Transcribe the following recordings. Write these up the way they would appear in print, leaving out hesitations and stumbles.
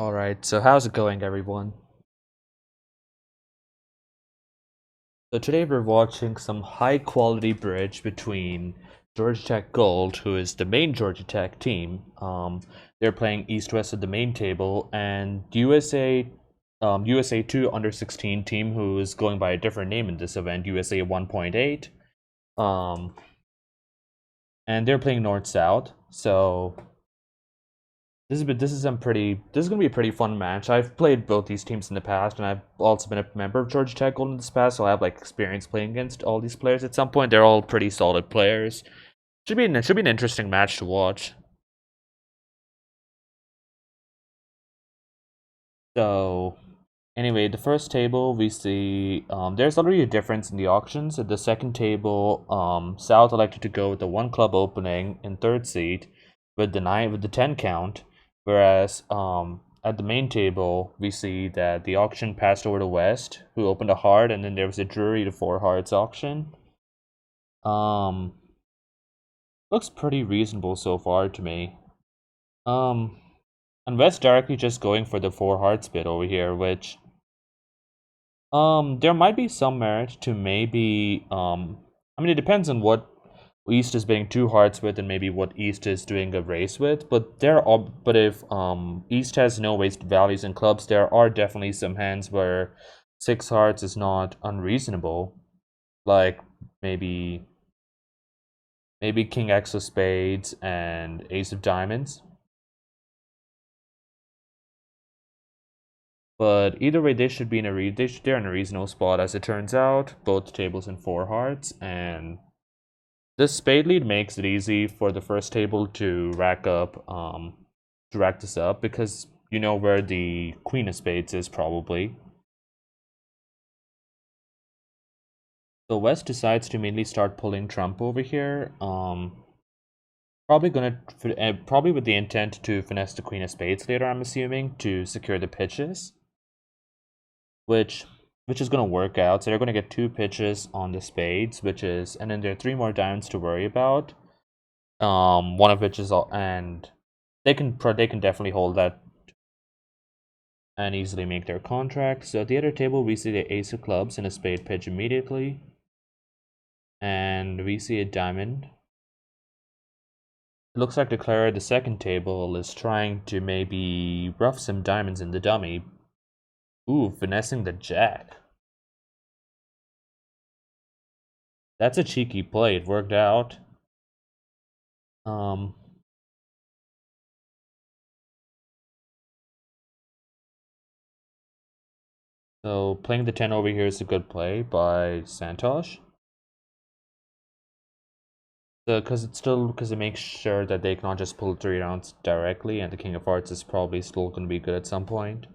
Alright, so how's it going, everyone? So today we're watching some high quality bridge between Georgia Tech Gold, who is the main Georgia Tech team. They're playing East-West at the main table, and USA 2 under 16 team, who is going by a different name in this event, USA 1.8. Um, and they're playing North-South. So this is gonna be a pretty fun match. I've played both these teams in the past, and I've also been a member of Georgia Tech Gold in this past, so I have like experience playing against all these players at some point. They're all pretty solid players. Should be an interesting match to watch. So anyway, the first table we see there's already a difference in the auctions. At the second table, South elected to go with the one club opening in third seat with the 10 count, whereas at the main table we see that the auction passed over to West, who opened a heart, and then there was a Drury to four hearts auction. Um, Looks pretty reasonable so far to me. Um, and West directly just going for the four hearts bid over here, which there might be some merit to maybe I mean it depends on what East is bidding two hearts with and maybe what East is doing a race with, but if East has no waste values in clubs, there are definitely some hands where six hearts is not unreasonable. Like maybe King X of Spades and Ace of Diamonds. But either way, they're in a reasonable spot as it turns out. Both tables in four hearts, and this spade lead makes it easy for the first table to rack this up because you know where the queen of spades is probably. So West decides to immediately start pulling trump over here. Probably with the intent to finesse the queen of spades later, I'm assuming, to secure the pitches, which is going to work out. So they're going to get two pitches on the spades, and then there are three more diamonds to worry about. One of which is all, and they can definitely hold that and easily make their contract. So at the other table, we see the ace of clubs and a spade pitch immediately, and we see a diamond. It looks like the second table, is trying to maybe rough some diamonds in the dummy. Ooh, finessing the jack. That's a cheeky play. It worked out. Um, so playing the 10 over here is a good play by Santosh. Because it makes sure that they cannot just pull three rounds directly, and the King of Hearts is probably still going to be good at some point.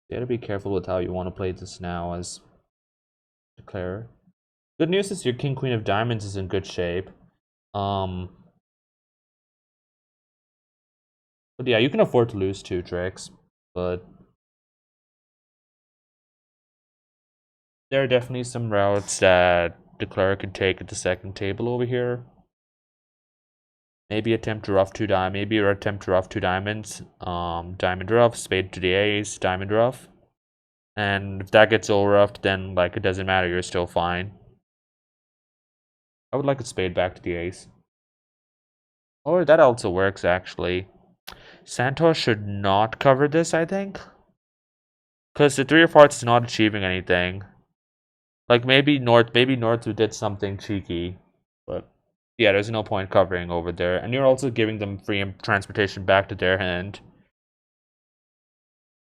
You gotta be careful with how you want to play this now as declarer. Good news is your King Queen of Diamonds is in good shape. Um, but yeah, you can afford to lose two tricks, but there are definitely some routes that declarer could take at the second table over here. Maybe attempt to rough two diamonds. Diamond rough, spade to the ace, diamond rough. And if that gets all roughed, then like it doesn't matter, you're still fine. I would like a spade back to the ace. Or that also works actually. Santos should not cover this, I think. Because the three of hearts is not achieving anything. Like maybe North who did something cheeky. But yeah, there's no point covering over there. And you're also giving them free transportation back to their hand.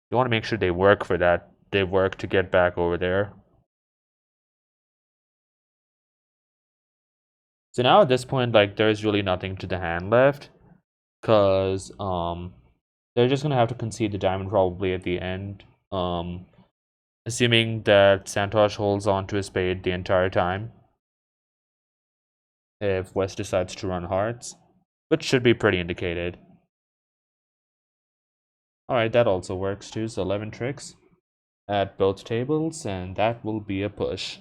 You want to make sure they work for that. They work to get back over there. So now at this point, like there's really nothing to the hand left. Cause they're just gonna have to concede the diamond probably at the end. Assuming that Santosh holds on to his spade the entire time. If West decides to run hearts, which should be pretty indicated. Alright, that also works too, so 11 tricks at both tables, and that will be a push.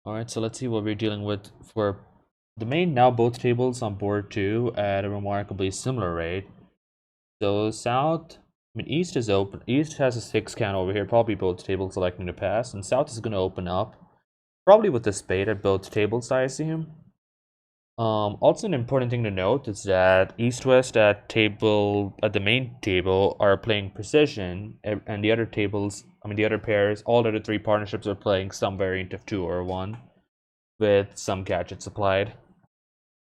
Alright, so let's see what we're dealing with for the main. Now both tables on board 2 at a remarkably similar rate. So South, I mean East is open. East has a 6 count over here, probably both tables selecting to pass, and South is going to open up, probably with the spade at both tables, I assume. Also an important thing to note is that East-West at the main table are playing precision, and the other tables, I mean the other pairs, all the other 3 partnerships are playing some variant of 2 or 1, with some gadgets applied.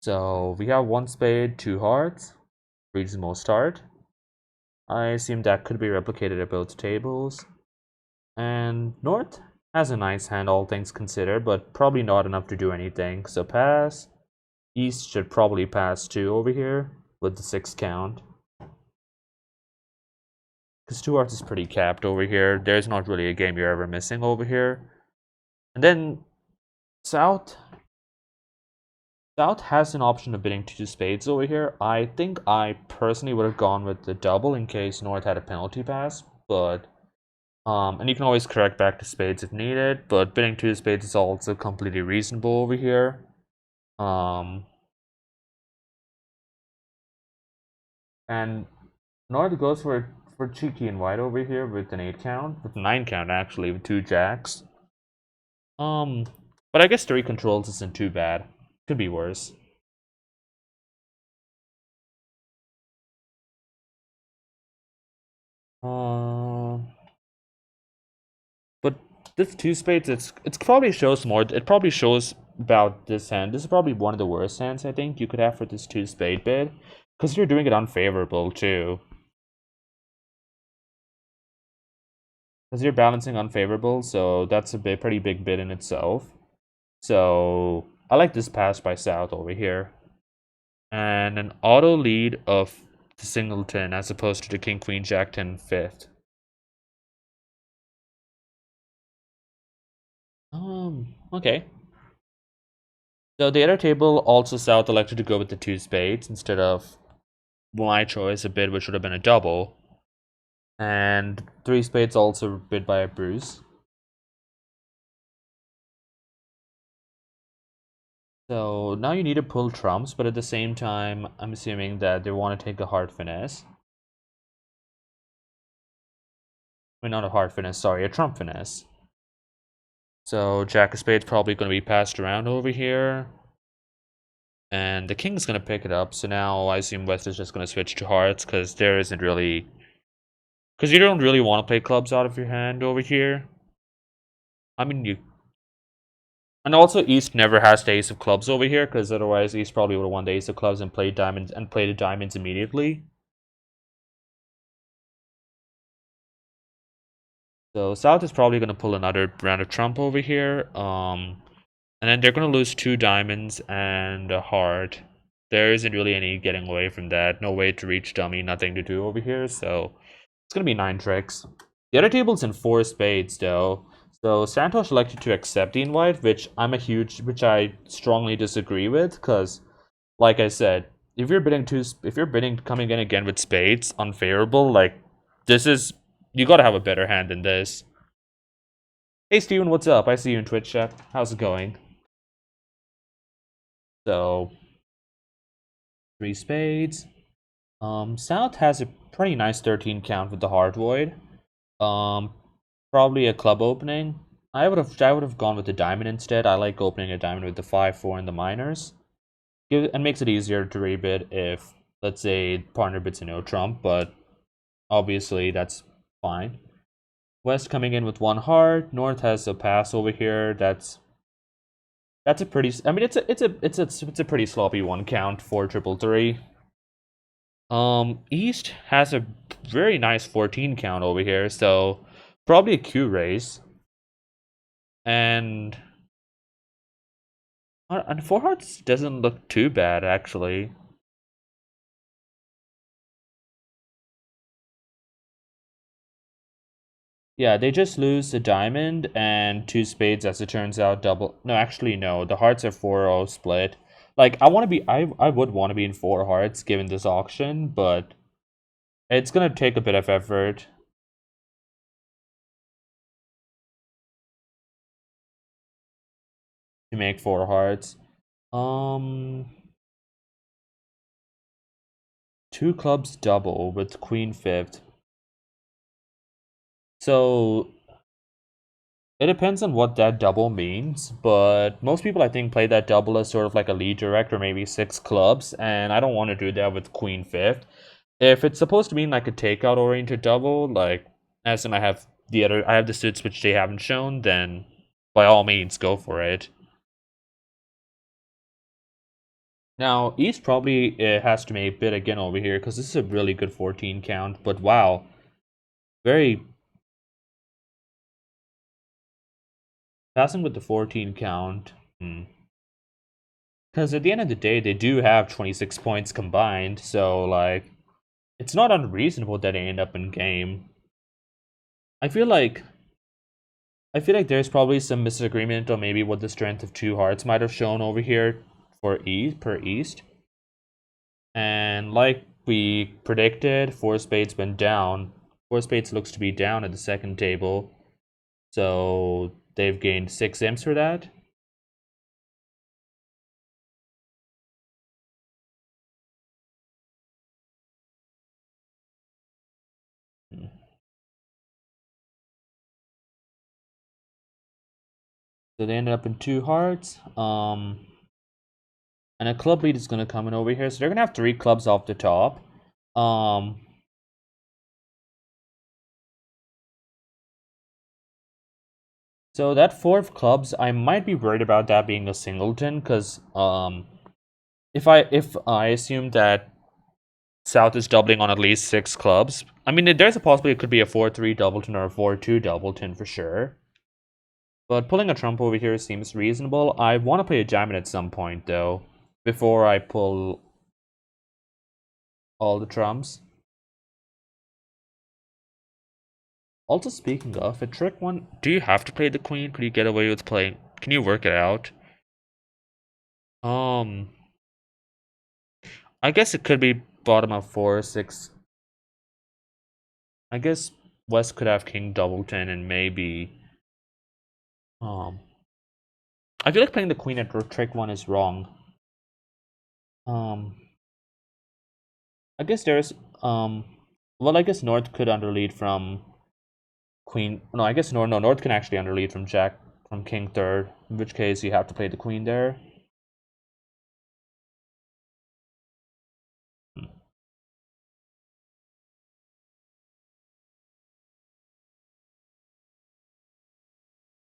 So we have 1 spade, 2 hearts, reasonable start. I assume that could be replicated at both tables. And North has a nice hand, all things considered, but probably not enough to do anything. So pass. East should probably pass 2 over here with the 6 count. Because 2 hearts is pretty capped over here. There's not really a game you're ever missing over here. And then South has an option of bidding 2 spades over here. I think I personally would have gone with the double in case North had a penalty pass, but and you can always correct back to spades if needed, but bidding 2 spades is also completely reasonable over here. And North goes for cheeky and white over here with an 8 count, with 9 count actually, with 2 jacks. But I guess 3 controls isn't too bad. Could be worse. But this 2 spades, it's probably shows more. It probably shows about this hand. This is probably one of the worst hands I think you could have for this 2 spade bid, because you're doing it unfavorable too. Because you're balancing unfavorable, so that's a pretty big bid in itself. So I like this pass by South over here, and an auto lead of the singleton as opposed to the king queen jack 10 fifth. Okay. So the other table also South elected to go with the 2 spades instead of my choice, a bid which would have been a double. And 3 spades also bid by a bruise. So now you need to pull trumps, but at the same time, I'm assuming that they want to take a hard finesse. I mean, not a hard finesse, sorry, a trump finesse. So jack of spades probably going to be passed around over here. And the king's going to pick it up, so now I assume West is just going to switch to hearts, because there isn't really... Because you don't really want to play clubs out of your hand over here. I mean, you... And also, East never has the ace of clubs over here, because otherwise East probably would have won the ace of clubs and played diamonds and played the diamonds immediately. So South is probably going to pull another round of trump over here. And then they're going to lose 2 diamonds and a heart. There isn't really any getting away from that. No way to reach dummy, nothing to do over here. So it's going to be 9 tricks. The other table's in 4 spades, though. So Santosh elected to accept the invite, which I strongly disagree with, because, like I said, if you're bidding coming in again with spades, unfavorable, like, you gotta have a better hand than this. Hey Steven, what's up? I see you in Twitch chat. How's it going? So, 3 spades. South has a pretty nice 13 count with the hard void. Probably a club opening. I would have gone with the diamond instead. I like opening a diamond with the 5-4 in the minors. And makes it easier to rebid if, let's say, partner bids a no trump, but obviously that's fine. West coming in with 1 heart. North has a pass over here. That's a pretty. I mean, it's a pretty sloppy 1 count for 333. East has a very nice 14 count over here, so probably a Q raise. And 4 hearts doesn't look too bad, actually. Yeah, they just lose a diamond and 2 spades, as it turns out, double. No, actually, no. The hearts are 4-0 split. Like, I would want to be in 4 hearts given this auction, but it's gonna take a bit of effort. to make four hearts. Um, two clubs double with queen fifth. So it depends on what that double means, but most people I think play that double as sort of like a lead direct or maybe six clubs, and I don't want to do that with queen fifth. If it's supposed to mean like a takeout oriented double, like as in I have the suits which they haven't shown, then by all means go for it. Now East probably has to make bid again over here because this is a really good 14 count, but wow, very passing with the 14 count. Because at the end of the day, they do have 26 points combined, so like it's not unreasonable that they end up in game. I feel like there's probably some misagreement on maybe what the strength of two hearts might have shown over here for East. And like we predicted, four spades went down. Four spades looks to be down at the second table. So they've gained 6 imps for that. So they ended up in two hearts. And a club lead is going to come in over here. So they're going to have 3 clubs off the top. So that 4 of clubs, I might be worried about that being a singleton, because if I assume that South is doubling on at least 6 clubs, I mean there's a possibility it could be a 4-3 doubleton or a 4-2 doubleton for sure. But pulling a trump over here seems reasonable. I want to play a diamond at some point though, before I pull all the trumps. Also, speaking of, a trick one, do you have to play the queen? Could you get away with playing? Can you work it out? I guess it could be bottom of 4, 6. I guess West could have king doubleton and maybe. I feel like playing the queen at trick one is wrong. I guess there's well, I guess North could underlead from queen. No, I guess North can actually underlead from jack from king third. In which case you have to play the queen there.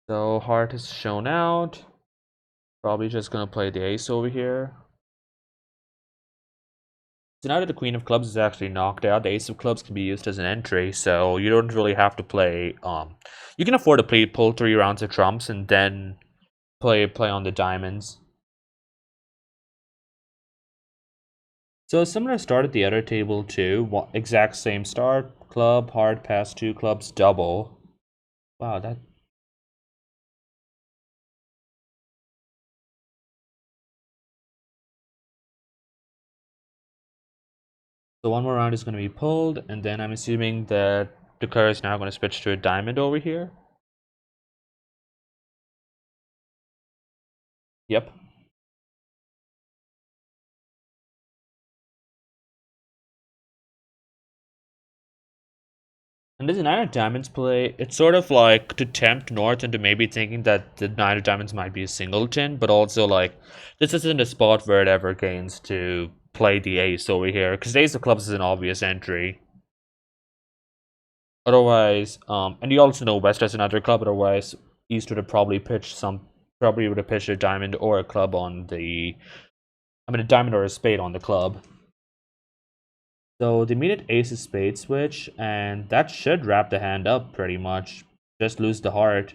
So heart is shown out. Probably just gonna play the ace over here. So now that the queen of clubs is actually knocked out, the ace of clubs can be used as an entry, so you don't really have to play. You can afford to pull 3 rounds of trumps and then play on the diamonds. So similar start at the other table too. Exact same start. Club, hard, pass, 2 clubs, double. Wow, that. So one more round is going to be pulled, and then I'm assuming that the card is now going to switch to a diamond over here. Yep. And there's a 9 of diamonds play. It's sort of like to tempt North into maybe thinking that the 9 of diamonds might be a singleton, but also like this isn't a spot where it ever gains to play the ace over here, because the ace of clubs is an obvious entry. Otherwise, and you also know West has another club. Otherwise, East would have probably pitched a diamond or a club on the, a diamond or a spade on the club. So the immediate ace of spades switch, and that should wrap the hand up pretty much. Just lose the heart.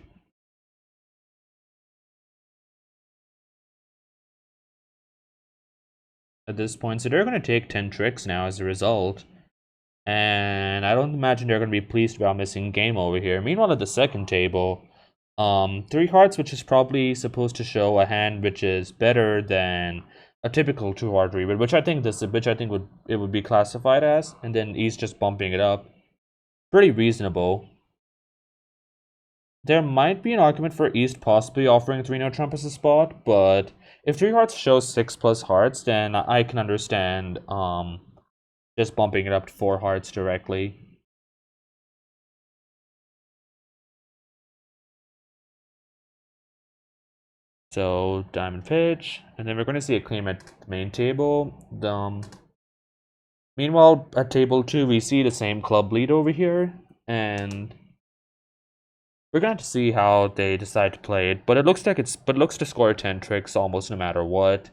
At this point, so they're going to take 10 tricks now as a result. And I don't imagine they're going to be pleased about missing game over here. Meanwhile, at the second table, 3 hearts, which is probably supposed to show a hand which is better than a typical 2-heart rebid, which I think would be classified as, and then he's just bumping it up. Pretty reasonable. There might be an argument for East possibly offering 3 no trump as a spot, but if 3 hearts shows 6 plus hearts, then I can understand just bumping it up to 4 hearts directly. So diamond pitch, and then we're going to see a claim at the main table. Meanwhile, at table 2, we see the same club lead over here, and we're going to see how they decide to play it. But it looks to score 10 tricks almost no matter what,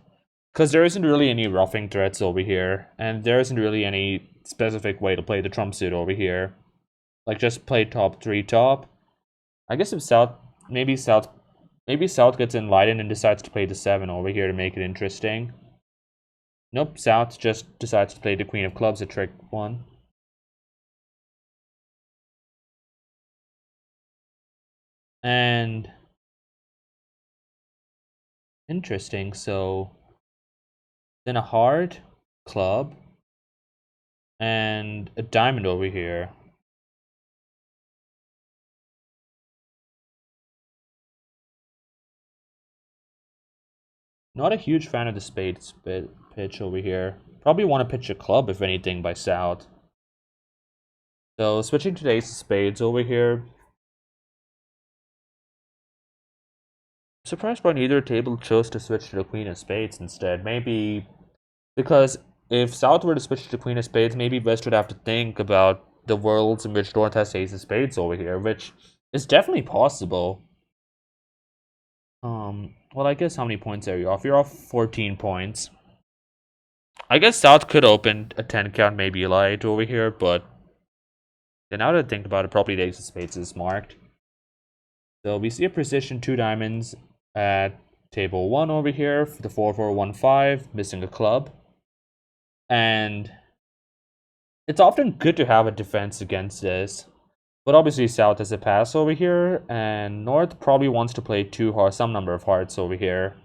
because there isn't really any roughing threats over here, and there isn't really any specific way to play the trump suit over here. Like just play top 3 top. I guess if maybe South gets enlightened and decides to play the 7 over here to make it interesting. Nope, South just decides to play the Queen of Clubs at trick 1. And interesting, so then a heart, club, and a diamond over here. Not a huge fan of the spades pitch over here. Probably want to pitch a club, if anything, by South. So switching to the ace of spades over here. Surprised by neither table chose to switch to the queen of spades instead. Maybe because if South were to switch to the queen of spades, maybe West would have to think about the worlds in which North has ace of spades over here, which is definitely possible. Well, I guess how many points are you off? You're off 14 points. I guess South could open a 10 count, maybe light over here, but now that I think about it, probably the ace of spades is marked. So we see a precision 2 diamonds at table 1 over here for the 4-4-1-5, missing a club. And it's often good to have a defense against this. But obviously South has a pass over here, and North probably wants to play some number of hearts over here.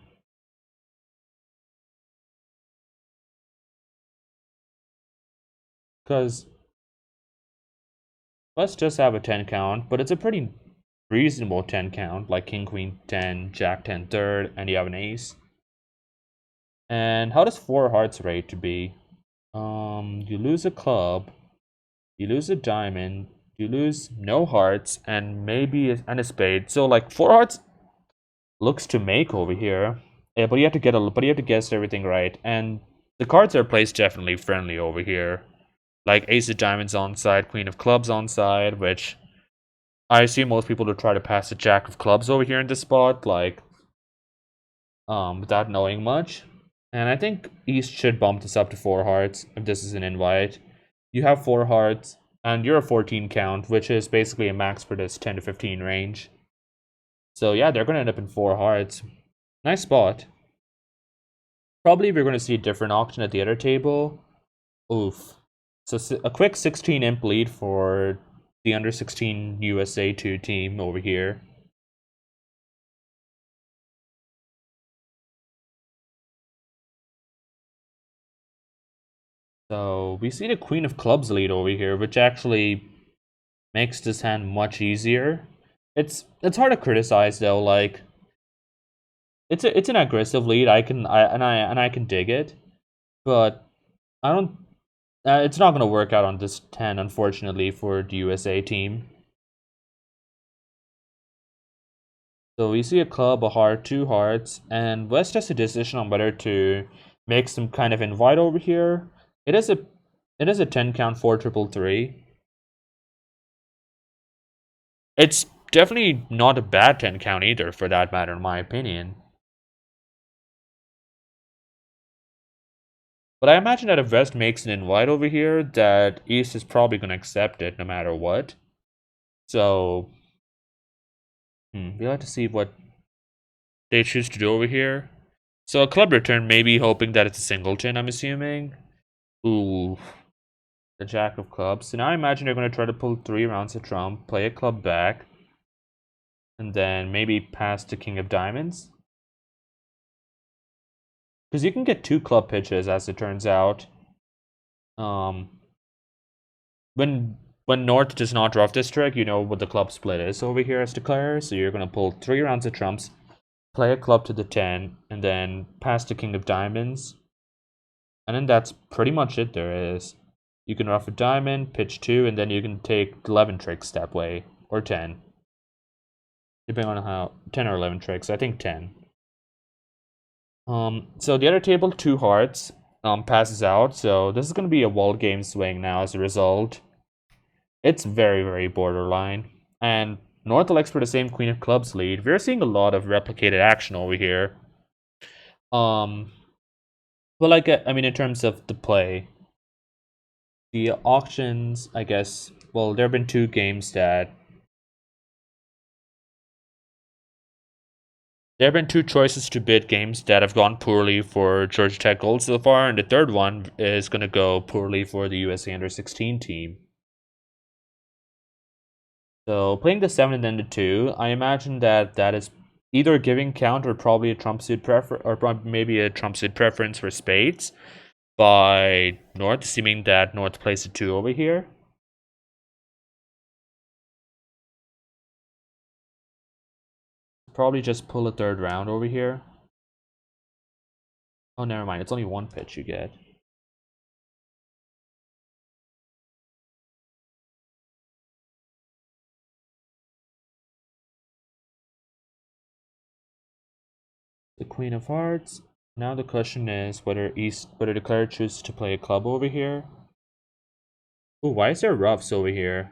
Because let's just have a 10 count, but it's a pretty reasonable 10 count, like King, Queen 10, Jack 10 third, and you have an ace. And how does 4 hearts rate to be? You lose a club, you lose a diamond, you lose no hearts, and maybe a spade. So like 4 hearts looks to make over here. Yeah, but you have to guess everything right. And the cards are placed definitely friendly over here. Like ace of diamonds on side, queen of clubs on side, which I assume most people will try to pass the jack of clubs over here in this spot, like without knowing much. And I think East should bump this up to 4 hearts if this is an invite. You have 4 hearts, and you're a 14 count, which is basically a max for this 10 to 15 range. So yeah, they're going to end up in 4 hearts. Nice spot. Probably we're going to see a different auction at the other table. Oof. So a quick 16 imp lead for the under 16 USA 2 team over here. So we see the Queen of Clubs lead over here, which actually makes this hand much easier. It's hard to criticize though. Like it's an aggressive lead. I can dig it, but I don't. It's not gonna work out on this 10, unfortunately, for the USA team. So we see a club, a heart, 2 hearts, and West has a decision on whether to make some kind of invite over here. It is a 10 count 4-3-3. It's definitely not a bad 10 count either, for that matter, in my opinion. But I imagine that if West makes an invite over here, that East is probably going to accept it no matter what. So, we'll have to see what they choose to do over here. So a club return, maybe hoping that it's a singleton, I'm assuming. Ooh, the Jack of Clubs. So now I imagine they're going to try to pull 3 rounds of trump, play a club back, and then maybe pass to King of Diamonds. Because you can get 2 club pitches, as it turns out. When when North does not draw this trick, you know what the club split is over here as declared. So you're gonna pull 3 rounds of trumps, play a club to the 10, and then pass the king of diamonds. And then that's pretty much it there is. You can ruff a diamond, pitch 2, and then you can take 11 tricks that way. Or 10. Depending on how 10 or 11 tricks. I think 10. So the other table, 2 hearts, passes out. So this is gonna be a wall game swing now as a result. It's very, very borderline. And North elects for the same Queen of Clubs lead. We're seeing a lot of replicated action over here. Well, like, I mean, in terms of the play, the auctions, I guess, well, there have been 2 games that... There have been 2 choices to bid games that have gone poorly for Georgia Tech Gold so far, and the third one is going to go poorly for the USA Under-16 team. So playing the 7 and then the 2, I imagine that is either giving count or probably a trump suit maybe a trump suit preference for spades by North, assuming that North plays a 2 over here. Probably just pull a 3rd round over here. Oh, never mind. It's only 1 pitch you get. The Queen of Hearts. Now the question is whether declarer chooses to play a club over here. Oh, why is there roughs over here?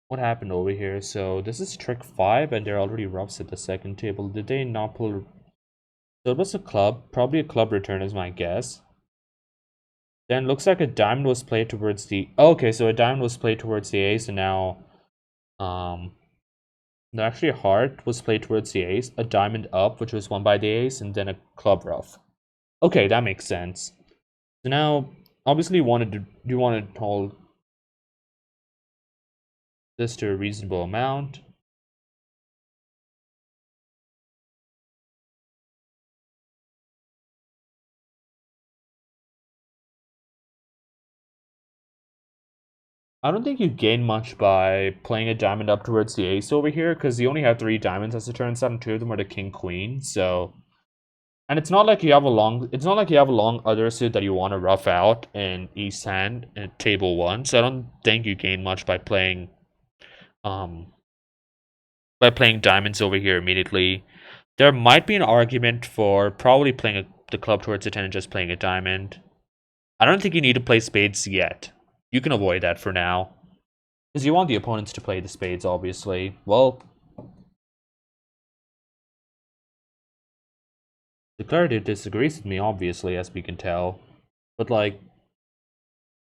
What happened over here? So this is trick 5 and there are already roughs at the second table. Did they not pull? So it was a club, probably a club return is my guess. Then looks like a diamond was played towards the... Oh, okay, so a diamond was played towards the ace and now... No, actually a heart was played towards the ace, a diamond up, which was won by the ace, and then a club rough. Okay, that makes sense. So now, obviously you want to hold this to a reasonable amount. I don't think you gain much by playing a diamond up towards the ace over here, because you only have 3 diamonds as it turns out, and 2 of them are the king queen. So, and it's not like you have a long other suit that you want to rough out in East hand in table 1. So I don't think you gain much by playing diamonds over here immediately. There might be an argument for probably playing the club towards the 10 and just playing a diamond. I don't think you need to play spades yet. You can avoid that for now. Because you want the opponents to play the spades, obviously. Well, the declarative disagrees with me, obviously, as we can tell. But like,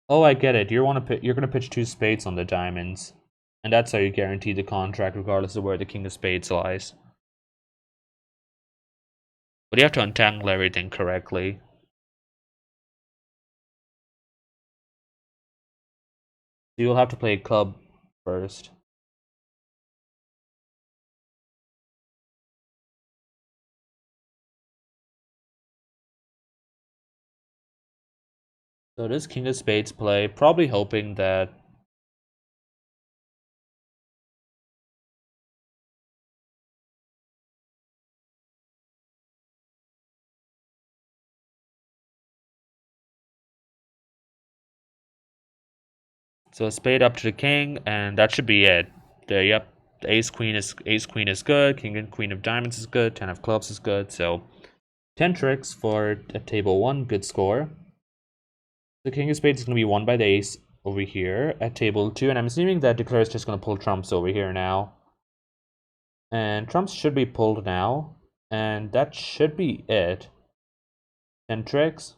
oh, I get it. You're gonna pitch 2 spades on the diamonds, and that's how you guarantee the contract, regardless of where the king of spades lies. But you have to untangle everything correctly. So you'll have to play a club first. So this king of spades play, probably hoping that... So a spade up to the king, and that should be it. Yep, the ace queen is good. King and queen of diamonds is good. 10 of clubs is good. So 10 tricks for table 1, good score. The king of spades is going to be won by the ace over here at table 2, and I'm assuming that declare is just going to pull trumps over here now. And trumps should be pulled now, and that should be it. 10 tricks.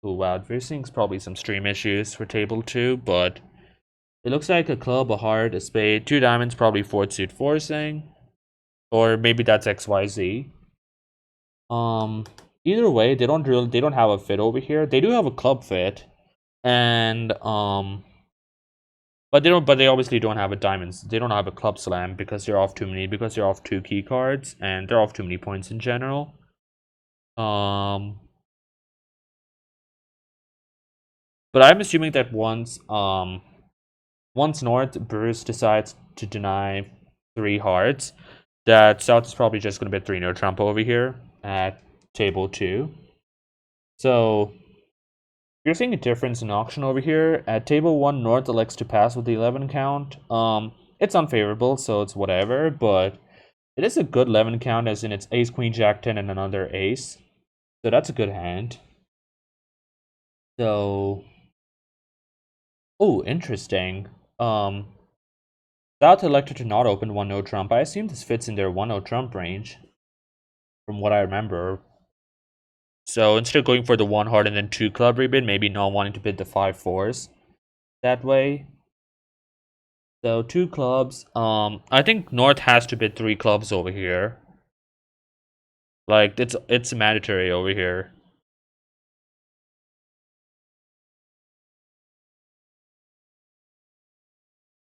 Oh wow, we're seeing probably some stream issues for table 2, but it looks like a club, a heart, a spade, 2 diamonds, probably 4th suit forcing. Or maybe that's XYZ. Either way, they don't have a fit over here. They do have a club fit. And but they obviously don't have a diamonds. They don't have a club slam because they're off 2 key cards and they're off too many points in general. But I'm assuming that once North Bruce decides to deny three hearts, that South is probably just gonna bet three no trump over here at table two. So you're seeing a difference in auction over here. At table one, North elects to pass with the 11 count. It's unfavorable, so it's whatever, but it is a good 11 count, as in it's ace, queen, jack, 10, and another ace. So that's a good hand. So, oh, interesting. South elected to not open 1-0 trump. I assume this fits in their 1-0 trump range, from what I remember. So instead of going for the 1 heart and then 2 club rebid, maybe not wanting to bid the 5 fours that way. So 2 clubs. I think North has to bid 3 clubs over here. Like it's mandatory over here.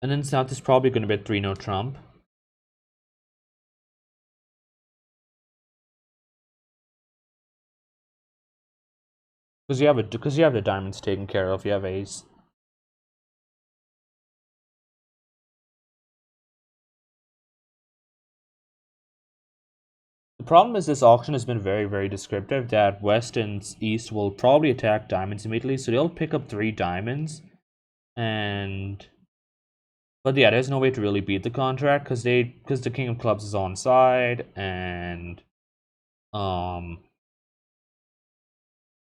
And then South is probably going to bid 3 no trump. Because you have the diamonds taken care of. You have ace. The problem is this auction has been very, very descriptive, that West and East will probably attack diamonds immediately, so they'll pick up 3 diamonds. But yeah, there's no way to really beat the contract because the King of Clubs is on side, and um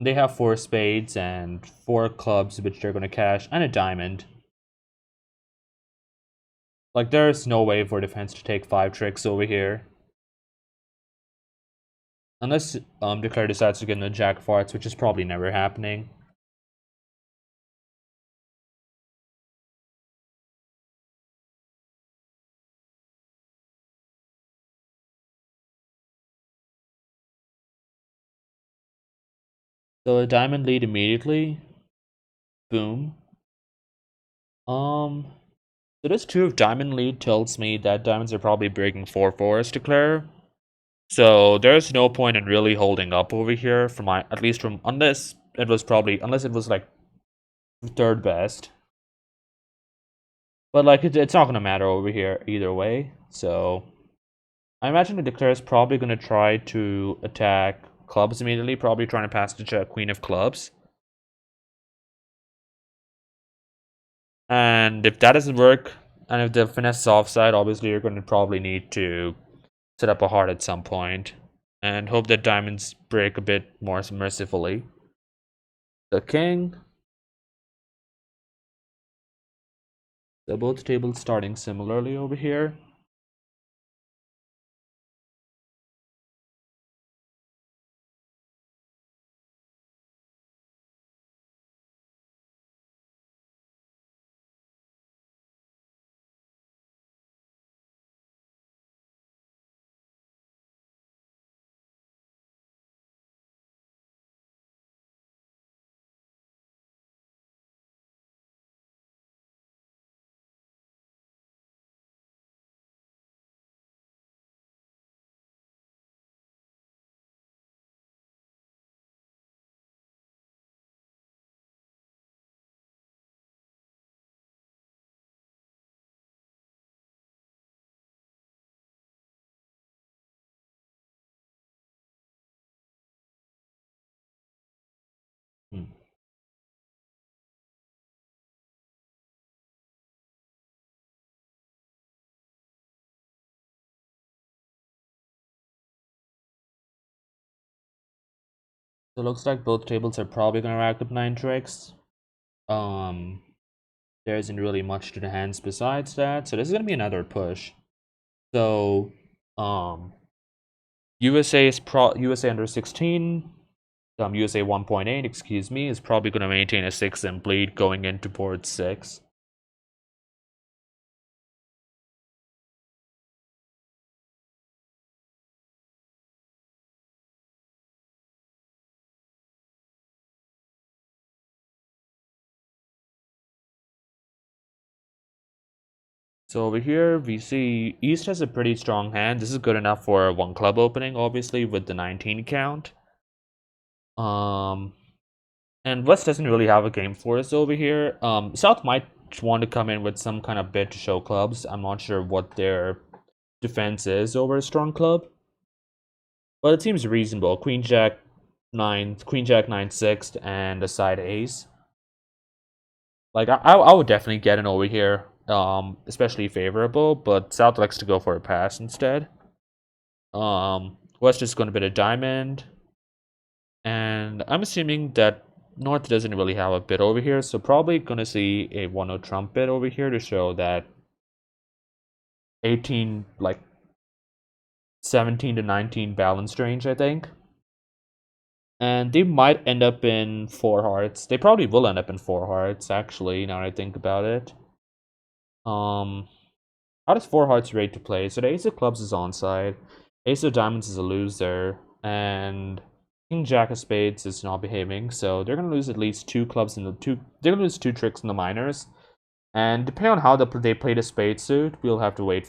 they have 4 spades and 4 clubs which they're gonna cash, and a diamond. Like, there's no way for defense to take 5 tricks over here. Unless Declare decides to get in the Jack of Hearts, which is probably never happening. So a diamond lead immediately. Boom. So this 2 of diamond lead tells me that diamonds are probably breaking 4-4 Declare. So there's no point in really holding up over here for my, at least from, unless it was like third best. But like it's not gonna matter over here either way. So I imagine the Declare is probably gonna try to attack clubs immediately, probably trying to pass the Queen of Clubs. And if that doesn't work, and if the finesse is offside, obviously you're gonna probably need to set up a heart at some point and hope that diamonds break a bit more mercifully. The king. So both tables starting similarly over here. Hmm. So it looks like both tables are probably gonna rack up 9 tricks. Um, there isn't really much to the hands besides that, so this is gonna be another push. So, USA under 16, USA 1.8, excuse me, is probably gonna maintain a 6 and bleed going into board 6. So over here, we see East has a pretty strong hand. This is good enough for 1 club opening, obviously, with the 19 count. Um, And West doesn't really have a game for us over here. South might want to come in with some kind of bid to show clubs. I'm not sure what their defense is over a strong club, but it seems reasonable. Queen Jack 9 sixth, and a side ace. Like I would definitely get an over here, especially favorable. But South likes to go for a pass instead. West is going to bid a diamond, and I'm assuming that North doesn't really have a bid over here, so probably going to see a 1-0 trump bid over here to show that 18, like 17 to 19 balanced range, I think. And they might end up in 4 hearts. They probably will end up in 4 hearts, actually, now that I think about it. How does 4 hearts rate to play? So the ace of clubs is onside, ace of diamonds is a loser, and king jack of spades is not behaving. So they're gonna lose at least 2 clubs in the two. They're gonna lose 2 tricks in the minors, and depending on how they play the spade suit, we'll have to wait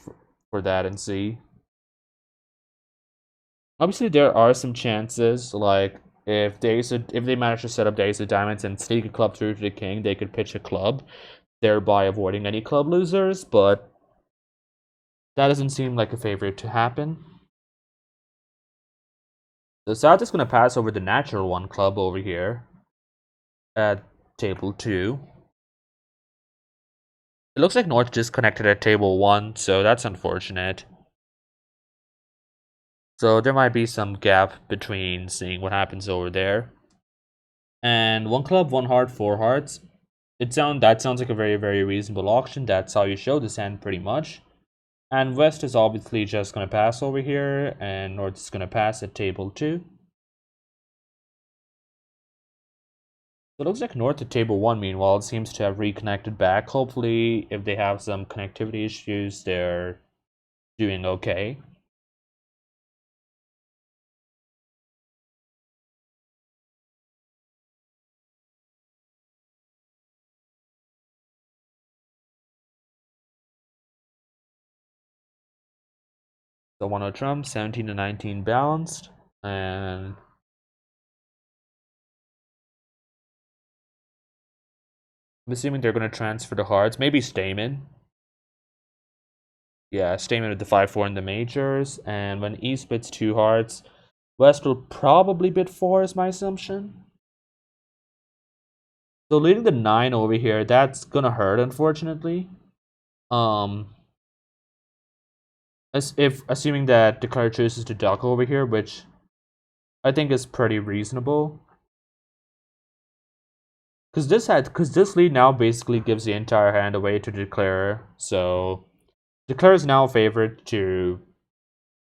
for that and see. Obviously, there are some chances, like if they manage to set up the ace of diamonds and sneak a club through to the king, they could pitch a club, thereby avoiding any club losers. But that doesn't seem like a favorite to happen. So South is going to pass over the natural 1 club over here at table 2. It looks like North just connected at table 1, so that's unfortunate. So there might be some gap between seeing what happens over there. And 1 club, 1 heart, 4 hearts. That sounds like a very, very reasonable auction. That's how you show this hand pretty much. And West is obviously just going to pass over here, and North is going to pass at table 2. So it looks like North at table 1, meanwhile, seems to have reconnected back. Hopefully, if they have some connectivity issues, they're doing okay. So 1-0 trump, 17 to 19 balanced, and I'm assuming they're going to transfer the hearts. Maybe Stamen. Yeah, Stamen with the 5-4 in the majors, and when East bids 2 hearts, West will probably bid 4 is my assumption. So leading the 9 over here, that's gonna hurt, unfortunately. As if assuming that Declare chooses to duck over here, which I think is pretty reasonable. Because this lead now basically gives the entire hand away to Declare, so Declare is now favored to.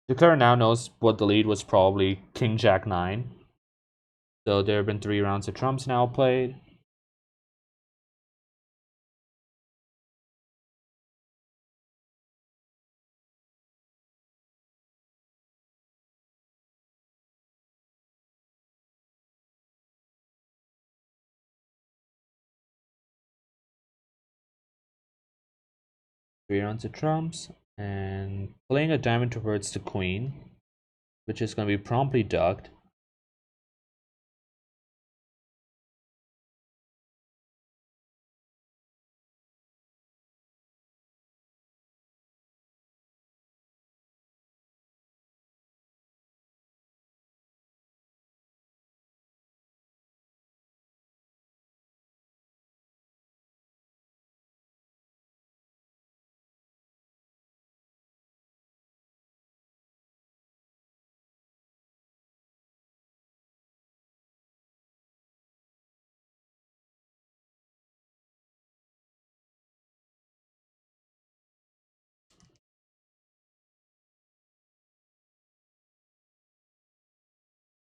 Declare now knows what the lead was, probably King Jack 9. So there have been 3 rounds of trumps now played. Three rounds of trumps, and playing a diamond towards the queen, which is going to be promptly ducked.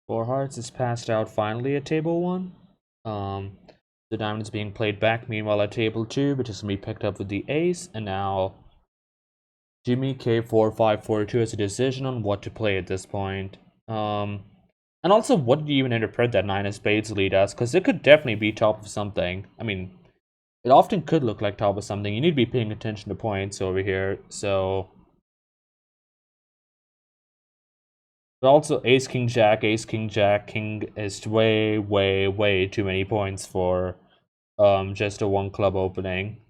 Four hearts is passed out finally at table 1. The diamond is being played back, meanwhile at table 2, which is going to be picked up with the ace, and now Jimmy K4542 has a decision on what to play at this point. And also, what do you even interpret that 9 of spades lead as? Because it could definitely be top of something. I mean, it often could look like top of something. You need to be paying attention to points over here. So But also ace, king, jack, ace, king, jack, king is way, way, way too many points for just a one club opening.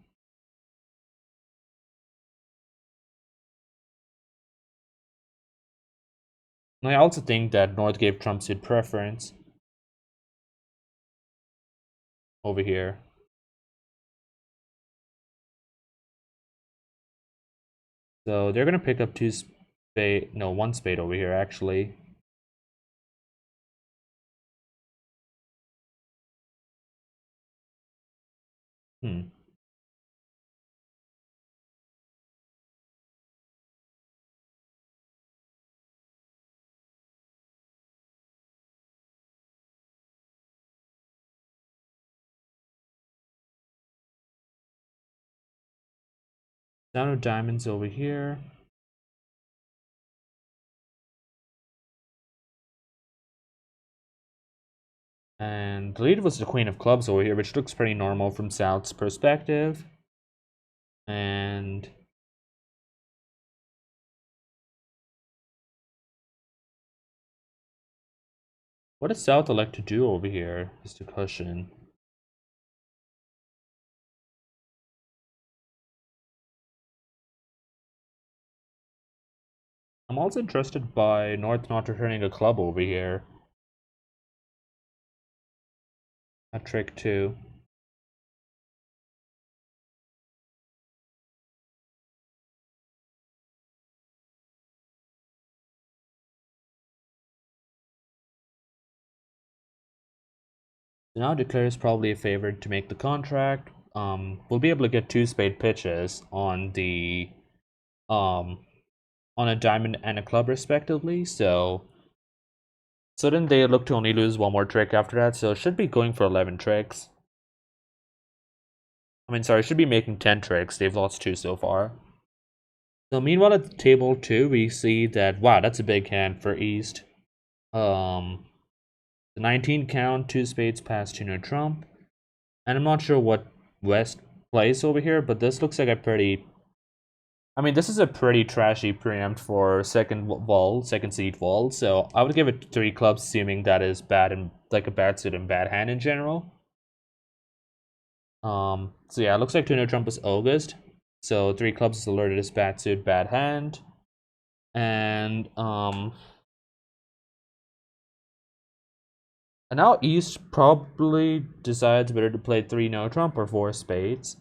And I also think that North gave trump suit preference over here. So they're gonna pick up one spade over here actually. Hmm. Down of diamonds over here. And the lead was the queen of clubs over here, which looks pretty normal from South's perspective. And what does South elect to do over here is the question. I'm also interested by North not returning a club over here. A trick too. So now declares probably a favorite to make the contract. We'll be able to get two spade pitches on the on a diamond and a club respectively. So then they look to only lose one more trick after that. So it should be going for 11 tricks. I mean, sorry, should be making 10 tricks. They've lost 2 so far. So meanwhile at table 2, we see that, wow, that's a big hand for East. The 19 count, 2 spades past 2 no trump. And I'm not sure what West plays over here, but this looks like a pretty... I mean, this is a pretty trashy preempt for second seed wall. So I would give it 3 clubs, assuming that is bad and like a bad suit and bad hand in general. So yeah, it looks like 2 no trump is August. So 3 clubs is alerted as bad suit, bad hand. And now East probably decides whether to play 3 no trump or 4 spades.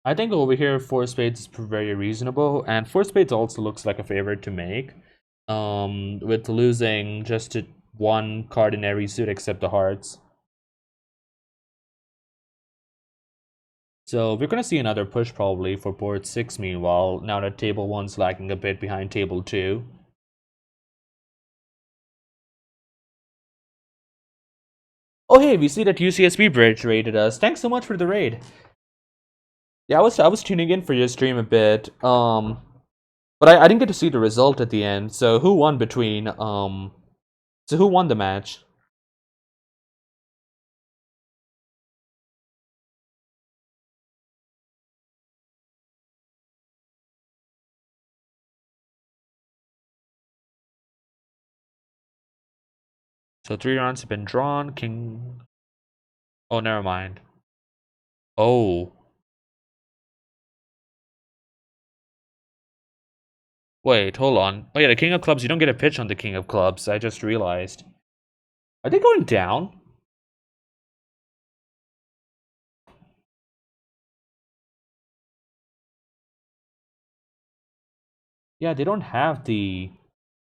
I think over here 4 spades is very reasonable, and 4 spades also looks like a favorite to make. With losing just to 1 card in every suit except the hearts. So we're gonna see another push probably for board 6 meanwhile, now that table 1's lagging a bit behind table 2. Oh hey, we see that UCSB Bridge raided us. Thanks so much for the raid. Yeah, I was tuning in for your stream a bit. But I didn't get to see the result at the end. So who won so who won the match? So 3 rounds have been drawn. King. Oh, never mind. Oh. Wait, hold on. Oh yeah, the King of Clubs. You don't get a pitch on the King of Clubs. I just realized. Are they going down? Yeah, they don't have the...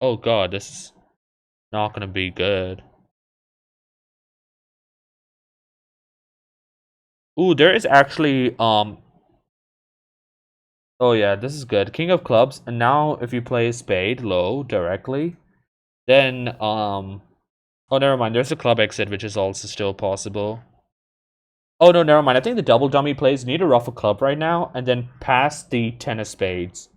Oh god, this is not gonna be good. Ooh, there is actually, Oh yeah, this is good. King of Clubs, and now if you play Spade low directly, then, Oh, never mind. There's a club exit, which is also still possible. Oh, no, never mind. I think the double dummy plays need to ruff a club right now, and then pass the 10 of spades.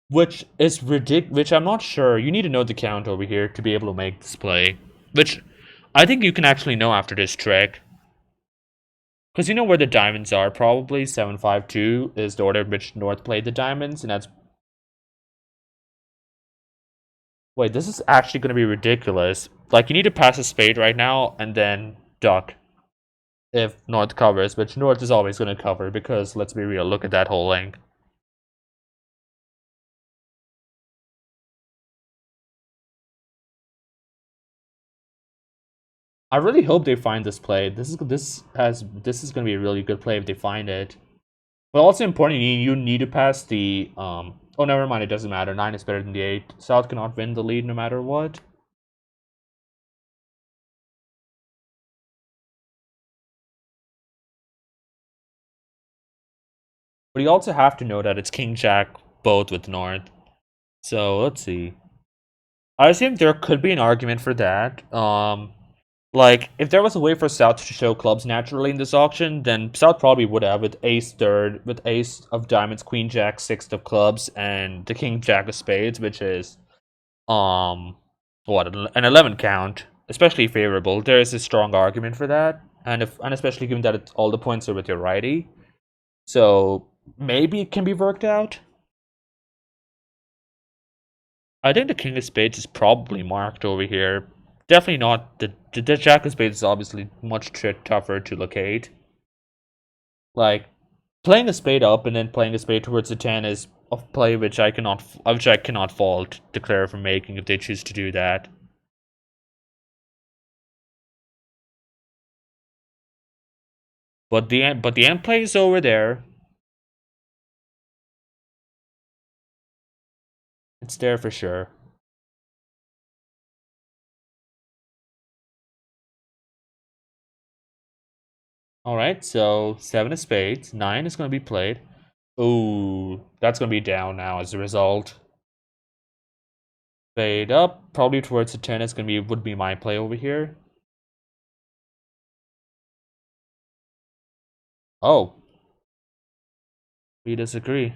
Which is ridiculous, which I'm not sure. You need to know the count over here to be able to make this play. Which I think you can actually know after this trick. Because you know where the diamonds are, probably 752 is the order in which North played the diamonds, and that's... Wait, this is actually going to be ridiculous. Like, you need to pass a spade right now, and then duck if North covers, which North is always going to cover, because, let's be real, look at that whole link. I really hope they find this play. This is going to be a really good play if they find it. But also important, you need to pass the oh, never mind. It doesn't matter. 9 is better than the 8. South cannot win the lead no matter what. But you also have to know that it's King Jack both with North. So let's see. I assume there could be an argument for that. Like, if there was a way for South to show clubs naturally in this auction, then South probably would have with ace third, with ace of diamonds, queen jack, sixth of clubs, and the king jack of spades, which is, what, an 11 count, especially favorable. There is a strong argument for that, and especially given that all the points are with your righty. So, maybe it can be worked out. I think the king of spades is probably marked over here. Definitely not. The jack of spades is obviously much tougher to locate. Like, playing a spade up and then playing a spade towards the 10 is a play which I cannot fault declare for making if they choose to do that. But the end play is over there. It's there for sure. Alright, so 7 of spades. 9 is going to be played. Ooh, that's going to be down now as a result. Spade up, probably towards the 10 is going to be would be my play over here. Oh. We disagree.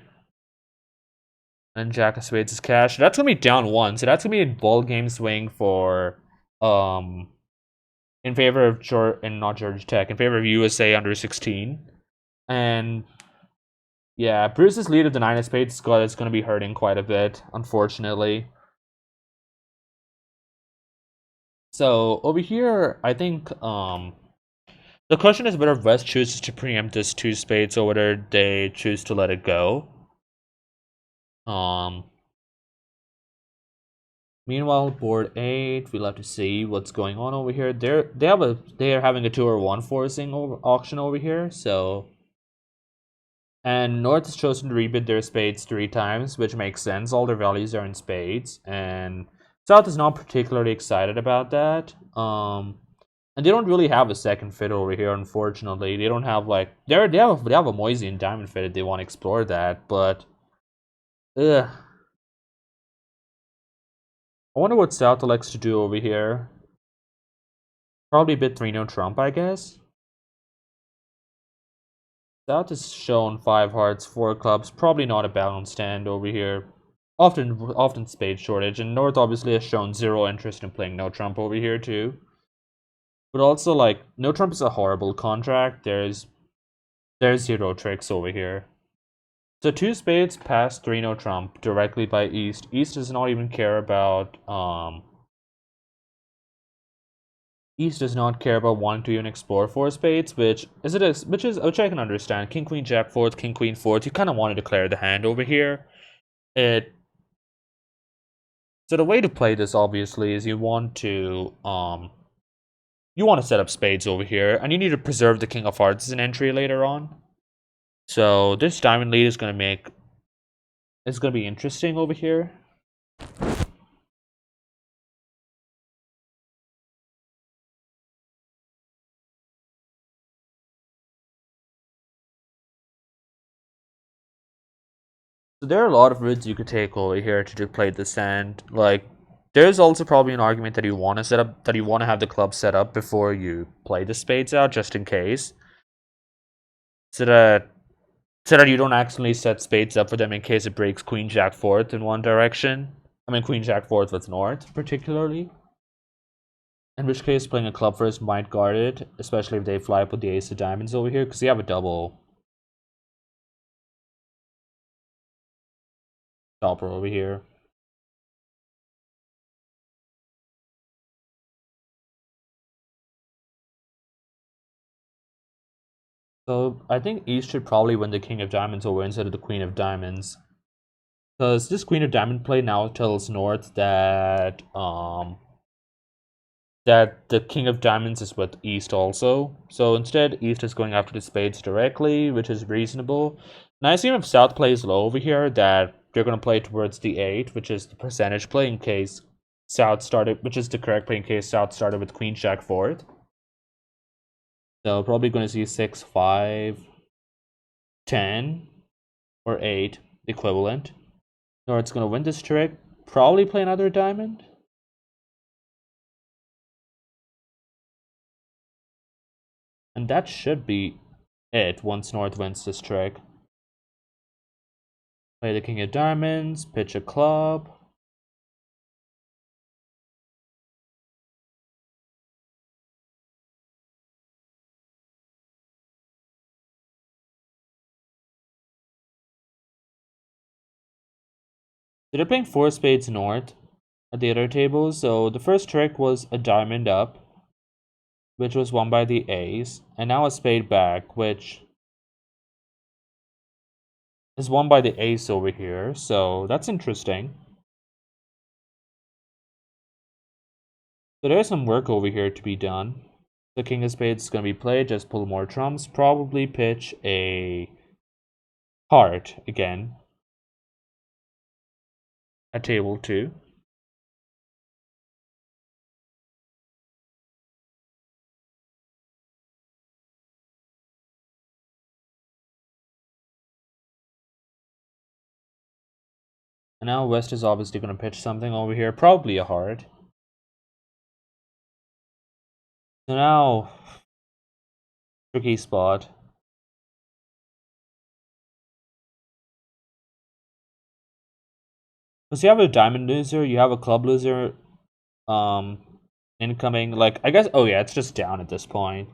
And Jack of Spades is cash. That's gonna be down 1, so that's gonna be a ball game swing for in favor of not Georgia Tech, in favor of USA under 16. And yeah, Bruce's lead of the 9 of Spades is gonna be hurting quite a bit, unfortunately. So over here, I think the question is whether West chooses to preempt this 2 spades or whether they choose to let it go. Meanwhile, board 8, we'll have to see what's going on over here. They are having a 2 or 1 forcing auction over here, so and North has chosen to rebid their spades 3 times, which makes sense. All their values are in spades, and South is not particularly excited about that. And they don't really have a second fit over here, unfortunately. They don't have like they have a Moisian diamond fit if they want to explore that, but ugh. I wonder what South elects to do over here. Probably a bit 3-no trump, I guess. South has shown 5 hearts, 4 clubs. Probably not a balanced hand over here. Often spade shortage, and North obviously has shown 0 interest in playing no trump over here too. But also, like, no trump is a horrible contract. There's 0 tricks over here. So 2 spades pass 3-no trump directly by East. East does not even care about East does not care about wanting to even explore 4 spades, which I can understand. King Queen Jack fourth, King Queen fourth. You kind of want to declare the hand over here. So the way to play this obviously is you want to set up spades over here, and you need to preserve the King of Hearts as an entry later on. So this diamond lead is going to be interesting over here. So there are a lot of routes you could take over here to play this hand. Like, there's also probably an argument that you want to have the club set up before you play the spades out, just in case, so that you don't accidentally set spades up for them in case it breaks Queen Jack fourth in one direction. I mean Queen Jack fourth with North particularly. In which case, playing a club first might guard it, especially if they fly up with the ace of diamonds over here, because you have a double stopper over here. So I think East should probably win the king of diamonds over instead of the queen of diamonds. Because this queen of diamond play now tells North that the king of diamonds is with East also. So instead, East is going after the spades directly, which is reasonable. Now I assume if South plays low over here, that they're going to play towards the 8, which is the percentage play in case South started, which is the correct play in case South started with queen jack fourth. So probably going to see 6, 5, 10, or 8 equivalent. North's going to win this trick. Probably play another diamond. And that should be it once North wins this trick. Play the king of diamonds, pitch a club. So they're playing 4 spades North at the other table. So the first trick was a diamond up, which was won by the ace, and now a spade back, which is won by the ace over here. So that's interesting. So there's some work over here to be done. The king of spades is going to be played, just pull more trumps, probably pitch a heart again at table 2. And now West is obviously going to pitch something over here, probably a heart. So now, tricky spot. Because you have a diamond loser, you have a club loser, incoming. Like, I guess, oh yeah, it's just down at this point.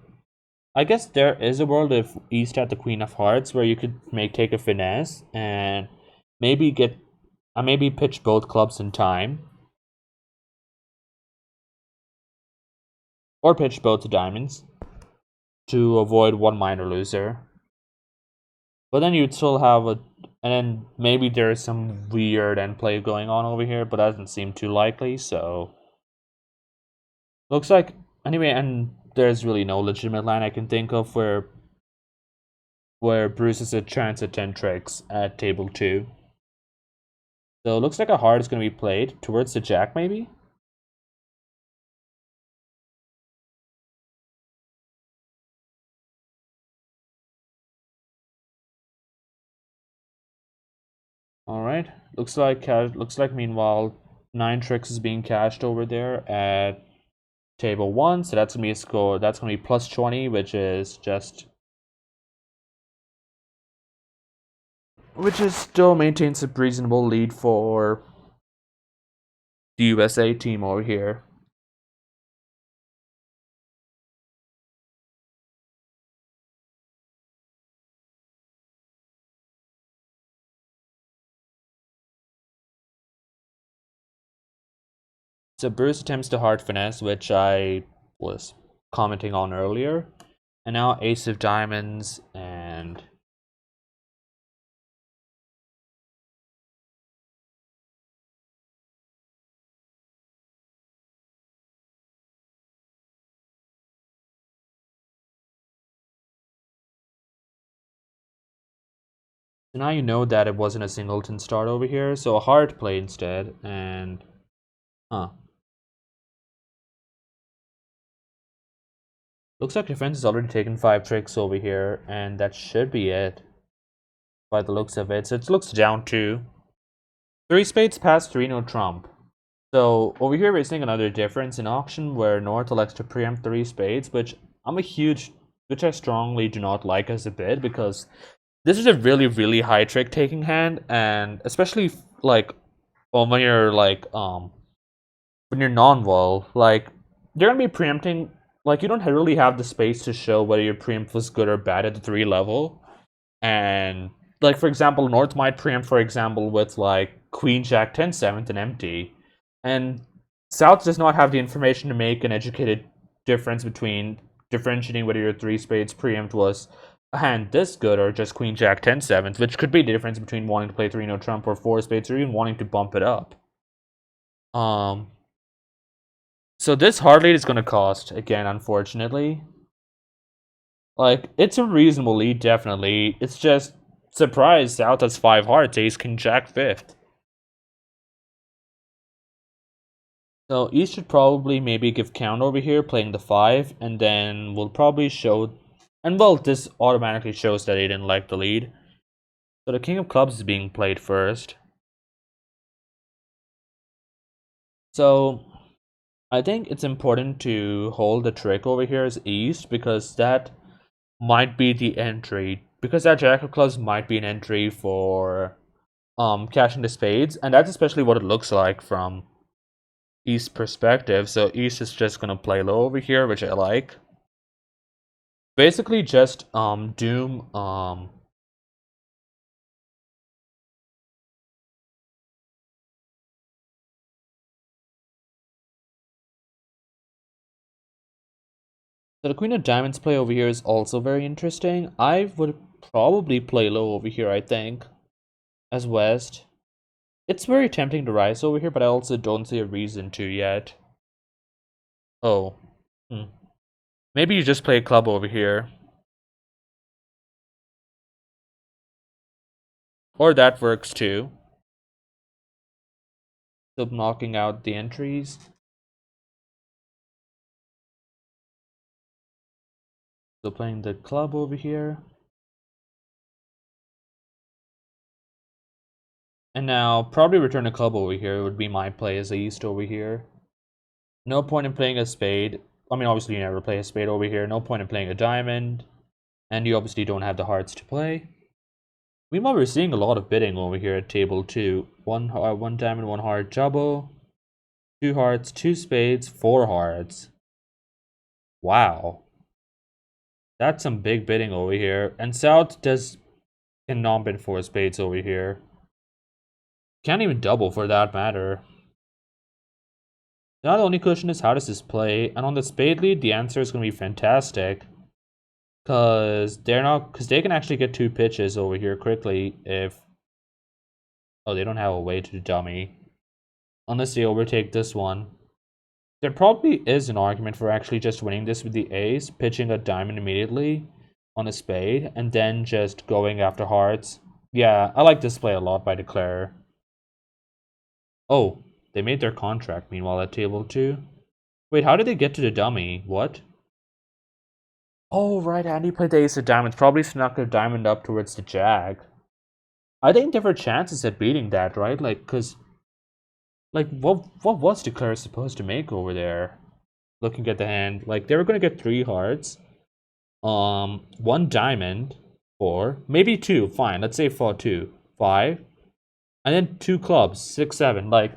I guess there is a world if East had the Queen of Hearts where you could take a finesse and maybe maybe pitch both clubs in time. Or pitch both the diamonds to avoid one minor loser. But then you'd still have and then maybe there's some weird end play going on over here, but that doesn't seem too likely, so. Looks like, anyway, and there's really no legitimate line I can think of where Bruce has a chance at 10 tricks at table 2. So it looks like a heart is going to be played towards the jack, maybe? Alright, looks like meanwhile 9 tricks is being cashed over there at table 1, so that's going to be a score, that's going to be plus 20, which is still maintains a reasonable lead for the USA team over here. So Bruce attempts to hard finesse, which I was commenting on earlier. And now ace of diamonds and so now you know that it wasn't a singleton start over here, so a hard play instead, and looks like defense has already taken 5 tricks over here, and that should be it by the looks of it. So it looks down to 3 spades past 3, no trump. So over here we're seeing another difference in auction where North elects to preempt 3 spades, which I strongly do not like as a bid, because this is a really, really high trick taking hand, and especially like when you're non-wall, like you're gonna be preempting. Like, you don't really have the space to show whether your preempt was good or bad at the 3 level. And, like, for example, North might preempt, for example, with, like, Queen Jack 10 7th and empty. And South does not have the information to make an educated difference between differentiating whether your 3 spades preempt was a hand this good or just Queen Jack 10 7th, which could be the difference between wanting to play 3 no trump or 4 spades or even wanting to bump it up. Um, so this hard lead is going to cost, again, unfortunately. Like, it's a reasonable lead, definitely. It's just, surprise, South has 5 hearts, ace, king, jack, 5th. So East should probably maybe give count over here, playing the 5, and then we'll probably show... And well, this automatically shows that he didn't like the lead. So the king of clubs is being played first. So I think it's important to hold the trick over here as East, because that might be the entry. Because that jack of clubs might be an entry for cashing the spades, and that's especially what it looks like from East perspective. So East is just gonna play low over here, which I like. Basically just doom So the queen of diamonds play over here is also very interesting. I would probably play low over here, I think, as West. It's very tempting to rise over here, but I also don't see a reason to yet. Oh. Maybe you just play a club over here. Or that works too. Still knocking out the entries. So playing the club over here. And now, probably return a club over here would be my play as East over here. No point in playing a spade. I mean, obviously you never play a spade over here. No point in playing a diamond. And you obviously don't have the hearts to play. Meanwhile, we're seeing a lot of bidding over here at table 2. One diamond, 1 heart double. 2 hearts, 2 spades, 4 hearts. Wow. That's some big bidding over here. And South cannot bid 4 spades over here. Can't even double for that matter. Now the only question is, how does this play? And on the spade lead, the answer is going to be fantastic. Because they can actually get 2 pitches over here quickly if... Oh, they don't have a way to dummy. Unless they overtake this one. There probably is an argument for actually just winning this with the ace, pitching a diamond immediately on a spade, and then just going after hearts. Yeah, I like this play a lot by Declare. Oh, they made their contract meanwhile at table 2. Wait, how did they get to the dummy? What? Oh, right, Andy played the ace of diamonds. Probably snuck a diamond up towards the jack. I think there were chances at beating that, right? Like, because... Like, what was Declare supposed to make over there? Looking at the hand. Like, they were going to get 3 hearts. 1 diamond. 4. Maybe 2. Fine, let's say 4, 2. 5. And then 2 clubs. 6, 7. Like,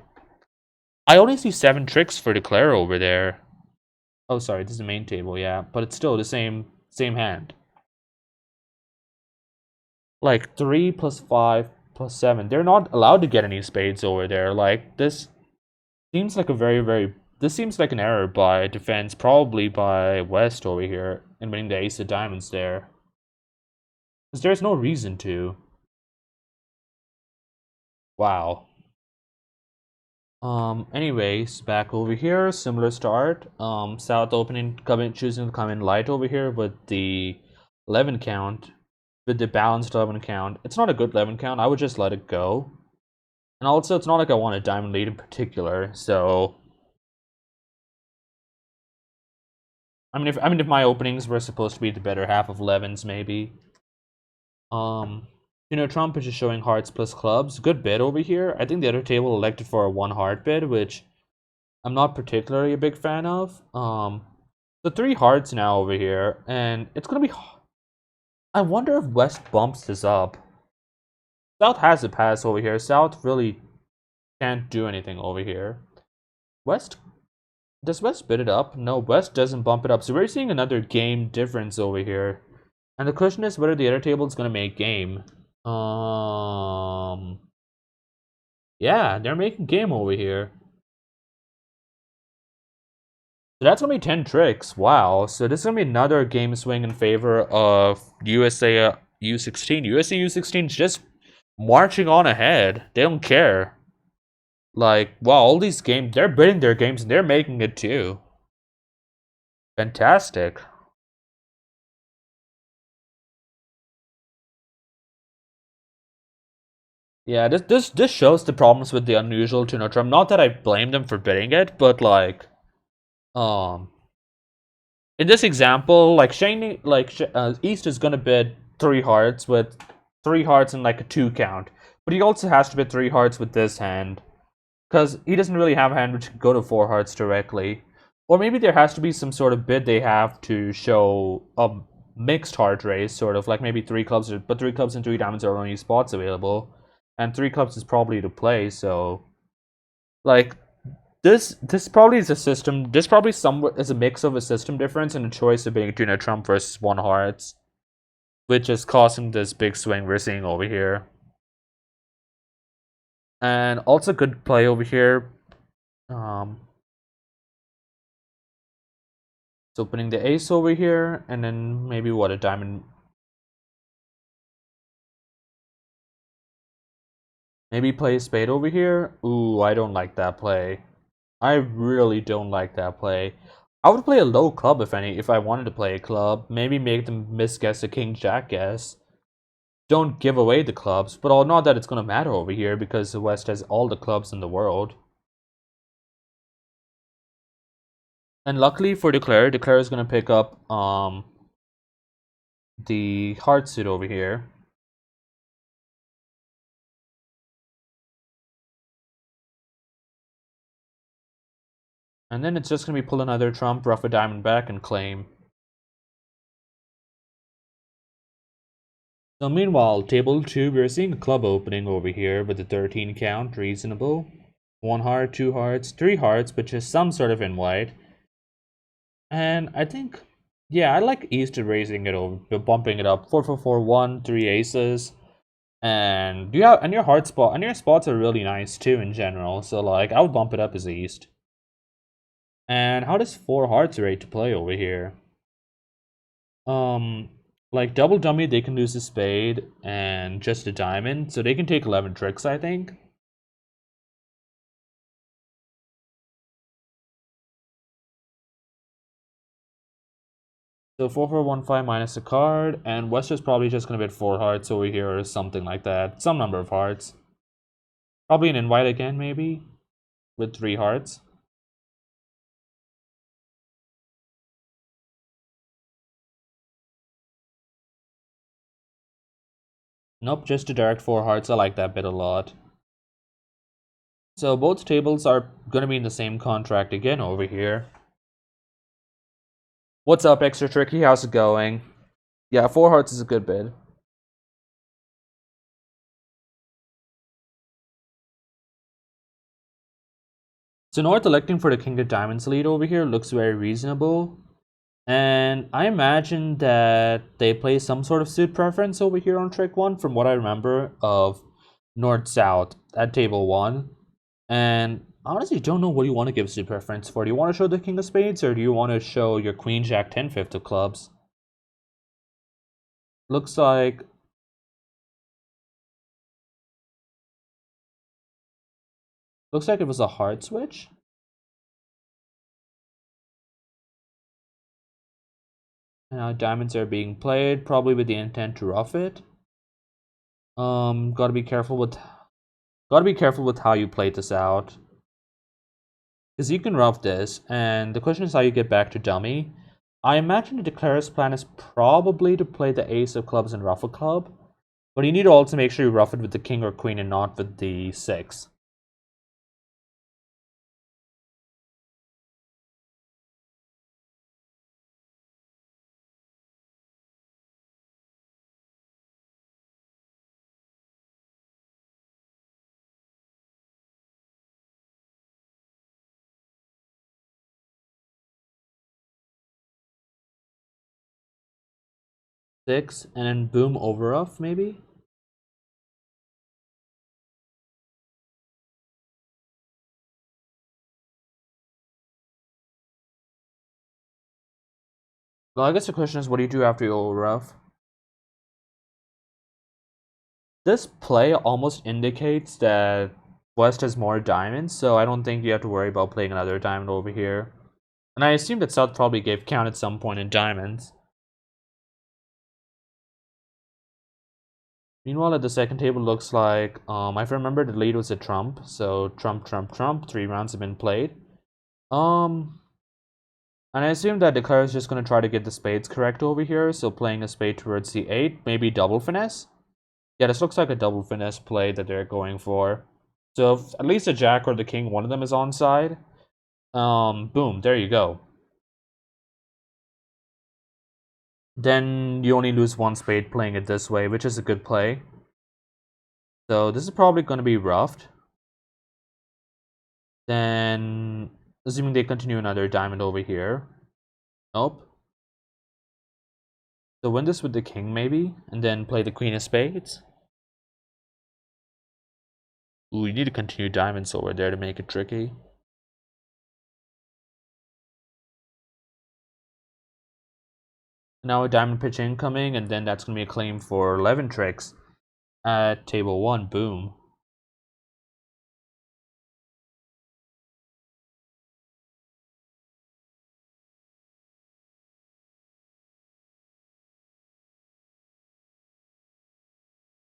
I only see 7 tricks for Declare over there. Oh, sorry, this is the main table, yeah. But it's still the same hand. Like, 3 plus 5 plus 7. They're not allowed to get any spades over there. Like, this seems like a this seems like an error by defense, probably by West over here, in winning the ace of diamonds there. Because there's no reason to. Wow. Anyways, back over here, similar start. South opening, choosing to come in light over here with the 11 count. With the balanced 11 count. It's not a good 11 count, I would just let it go. And also, it's not like I want a diamond lead in particular, so... I mean, if my openings were supposed to be the better half of 11s, maybe. Trump is just showing hearts plus clubs. Good bid over here. I think the other table elected for a 1 heart bid, which I'm not particularly a big fan of. So 3 hearts now over here, and it's gonna be... I wonder if West bumps this up. South has a pass over here. South really can't do anything over here. West Does West bid it up? No, West doesn't bump it up. So we're seeing another game difference over here. And the question is whether the other table is going to make game. Yeah, they're making game over here. So that's going to be 10 tricks. Wow. So this is going to be another game swing in favor of USA U16. USA U16 is just marching on ahead. They don't care. Like, wow, all these games, they're bidding their games and they're making it too. Fantastic. Yeah, this shows the problems with the unusual tuner drum. Not that I blame them for bidding it, but like, um, in this example, like Shane, East is gonna bid 3 hearts with 3 hearts and like a 2 count, but he also has to bid 3 hearts with this hand because he doesn't really have a hand which can go to 4 hearts directly. Or maybe there has to be some sort of bid they have to show a mixed heart race, sort of like maybe 3 clubs, but 3 clubs and 3 diamonds are only spots available, and 3 clubs is probably to play. So like this probably is a system. This probably somewhat is a mix of a system difference and a choice of being between a trump versus 1 hearts, which is causing this big swing we're seeing over here. And also good play over here. So opening the ace over here, and then maybe what, a diamond. Maybe play a spade over here. Ooh, I don't like that play. I really don't like that play. I would play a low club if I wanted to play a club. Maybe make them misguess a king jack guess. Don't give away the clubs, but not that it's gonna matter over here because the West has all the clubs in the world. And luckily for Declare is gonna pick up the heart suit over here. And then it's just gonna be pull another trump, ruff a diamond back, and claim. So meanwhile, table 2, we're seeing a club opening over here with the 13 count, reasonable. 1 heart, 2 hearts, 3 hearts, which is some sort of in white. And I think, yeah, I like East raising it over, bumping it up. 4 4 4 1, 3 aces. And your spots are really nice too in general. So like I would bump it up as East. And how does 4 hearts rate to play over here? Um, like double dummy, they can lose a spade and just a diamond, so they can take 11 tricks, I think. So 4 4 1 5 minus a card, and West is probably just gonna bid 4 hearts over here or something like that, some number of hearts. Probably an invite again, maybe with 3 hearts. Nope, just a direct 4 hearts. I like that bit a lot. So both tables are gonna be in the same contract again over here. What's up, Extra Tricky? How's it going? Yeah, 4 hearts is a good bid. So North electing for the King of Diamonds lead over here looks very reasonable. And I imagine that they play some sort of suit preference over here on trick 1 from what I remember of North-South at table 1. And honestly don't know what you want to give suit preference for. Do you want to show the King of Spades or do you want to show your Queen Jack 10 fifth of clubs? Looks like it was a hard switch. And now diamonds are being played, probably with the intent to ruff it. Gotta be careful with how you play this out. Because you can ruff this, and the question is how you get back to dummy. I imagine the Declarer's plan is probably to play the ace of clubs and ruff a club, but you need to also make sure you ruff it with the king or queen and not with the 6. 6, and then boom, over off, maybe? Well, I guess the question is, what do you do after you over off? This play almost indicates that West has more diamonds, so I don't think you have to worry about playing another diamond over here. And I assume that South probably gave count at some point in diamonds. Meanwhile, at the second table, looks like, if I remember, the lead was a trump. So trump, trump, trump. 3 rounds have been played. And I assume that Declare is just going to try to get the spades correct over here. So playing a spade towards the 8, maybe double finesse. Yeah, this looks like a double finesse play that they're going for. So if at least the jack or the king, one of them is onside. Boom, there you go. Then you only lose 1 spade playing it this way, which is a good play. So this is probably going to be roughed. Then, assuming they continue another diamond over here. Nope. So win this with the king maybe, and then play the queen of spades. Ooh, you need to continue diamonds over there to make it tricky. Now a diamond pitch incoming, and then that's going to be a claim for 11 tricks at table 1. Boom.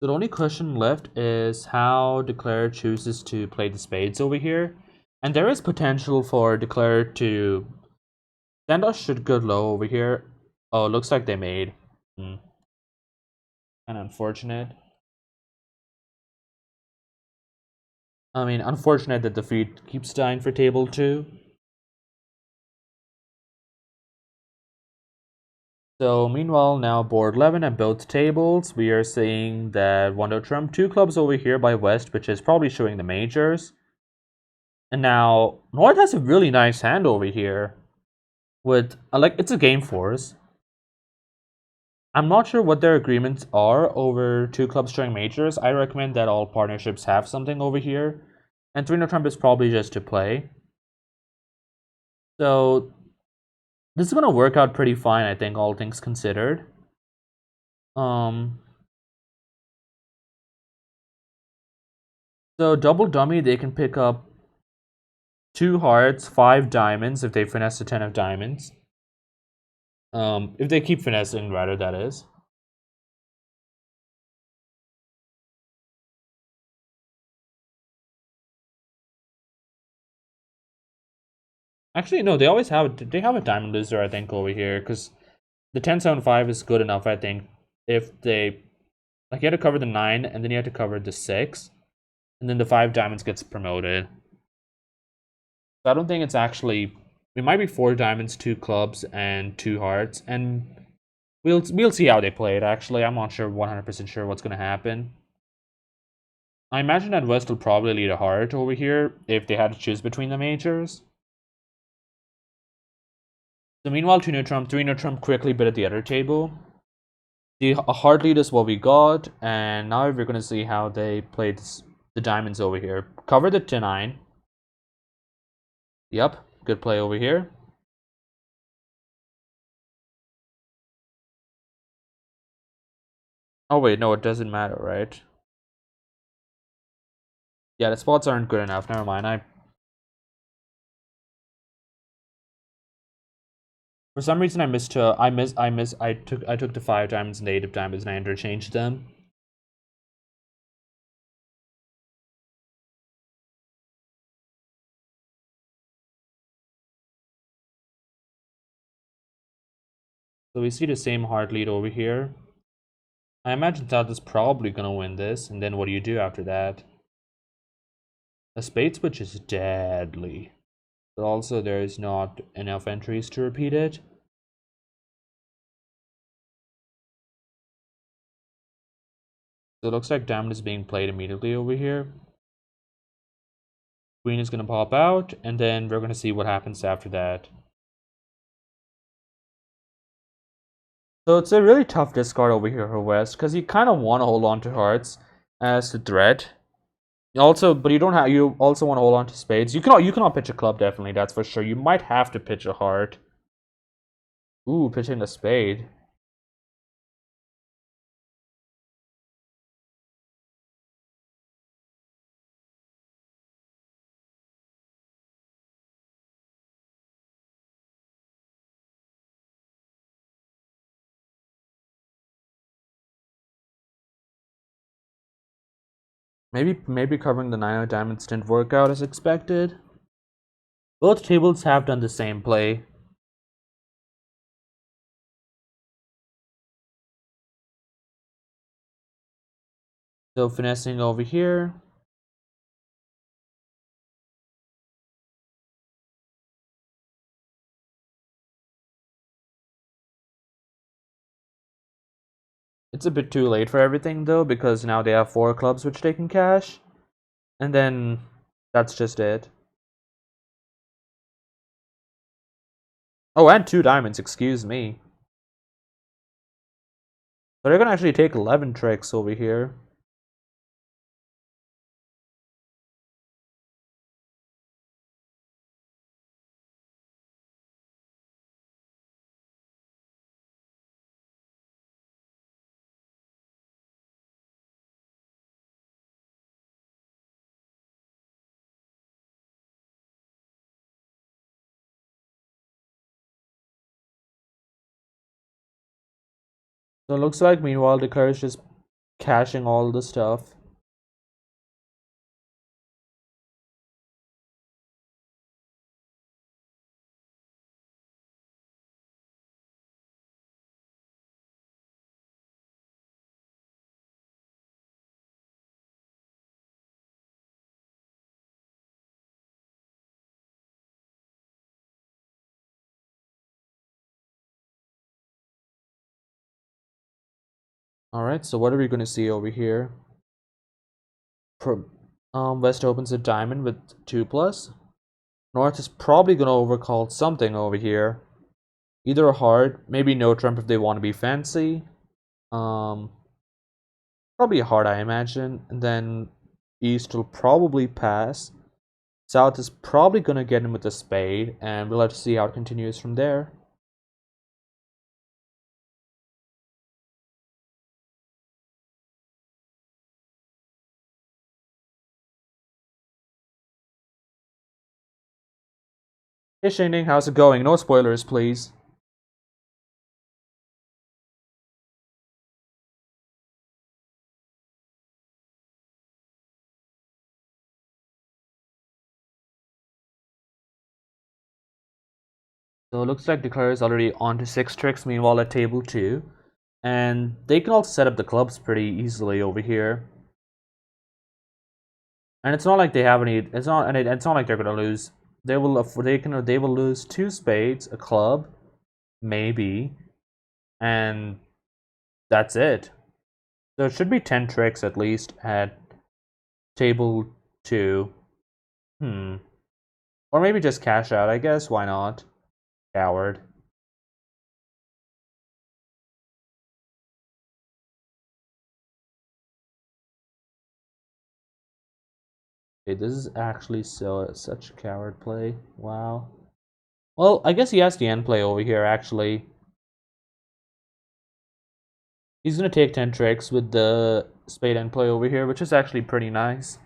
So the only question left is how Declare chooses to play the spades over here. And there is potential for Declare to... Standoff should go low over here. Oh, it looks like they made. Kind of unfortunate. I mean, unfortunate that the feed keeps dying for table 2. So meanwhile, now board 11 at both tables, we are seeing that Wonder Trump 2 clubs over here by West, which is probably showing the majors. And now North has a really nice hand over here with, like, it's a game force. I'm not sure what their agreements are over 2 clubs showing majors. I recommend that all partnerships have something over here. And 3 Trump is probably just to play. So this is going to work out pretty fine, I think, all things considered. So double dummy, they can pick up 2 hearts, 5 diamonds if they finesse a 10 of diamonds. If they keep finessing, rather, that is. Actually, no, they always have they have a diamond loser, I think, over here, because the 10-7-5 is good enough, I think. If they, like, you have to cover the 9, and then you have to cover the 6, and then the 5 diamonds gets promoted. So I don't think it's actually, it might be 4 diamonds, 2 clubs, and 2 hearts, and we'll see how they play it. Actually, I'm not sure 100% sure what's gonna happen. I imagine that West will probably lead a heart over here if they had to choose between the majors. So meanwhile, 2 no Trump, 3 no Trump quickly bid at the other table. The hard lead is what we got, and now we're going to see how they played the diamonds over here. Cover the 10-9. Yep, good play over here. Oh wait, no, it doesn't matter, right? Yeah, the spots aren't good enough. Never mind. For some reason I took the 5 diamonds and the 8 of diamonds and I interchanged them. So we see the same hard lead over here. I imagine South is probably gonna win this, and then what do you do after that? A spade switch is deadly. But also there is not enough entries to repeat it. So it looks like diamond is being played immediately over here. Queen is going to pop out, and then we're going to see what happens after that. So it's a really tough discard over here for West because you kind of want to hold on to hearts as the threat. Also, but you don't have. You also want to hold on to spades. You cannot pitch a club, definitely. That's for sure. You might have to pitch a heart. Ooh, pitching a spade. Maybe covering the nine of diamonds didn't work out as expected. Both tables have done the same play. So finessing over here. It's a bit too late for everything though, because now they have four clubs which they can cash. And then that's just it. Oh, and two diamonds, excuse me. So they're gonna actually take 11 tricks over here. So it looks like meanwhile the is just cashing all the stuff. Alright, so what are we gonna see over here? West opens a diamond with 2 plus. North is probably gonna overcall something over here. Either a heart, maybe no trump if they want to be fancy. Um, Probably a heart, I imagine. And then East will probably pass. South is probably gonna get him with a spade, and we'll have to see how it continues from there. Hey Shinding, how's it going? No spoilers, please. So it looks like Declare is already on to 6 tricks, meanwhile at table 2. And they can also set up the clubs pretty easily over here. And it's not like they have any. It's not like they're gonna lose. They will lose 2 spades, a club, maybe, and that's it. So it should be 10 tricks at least at table 2. Hmm. Or maybe just cash out, I guess. Why not? Coward. Okay, this is actually such a coward play. Wow. Well, I guess he has the end play over here, actually. He's gonna take 10 tricks with the spade end play over here, which is actually pretty nice.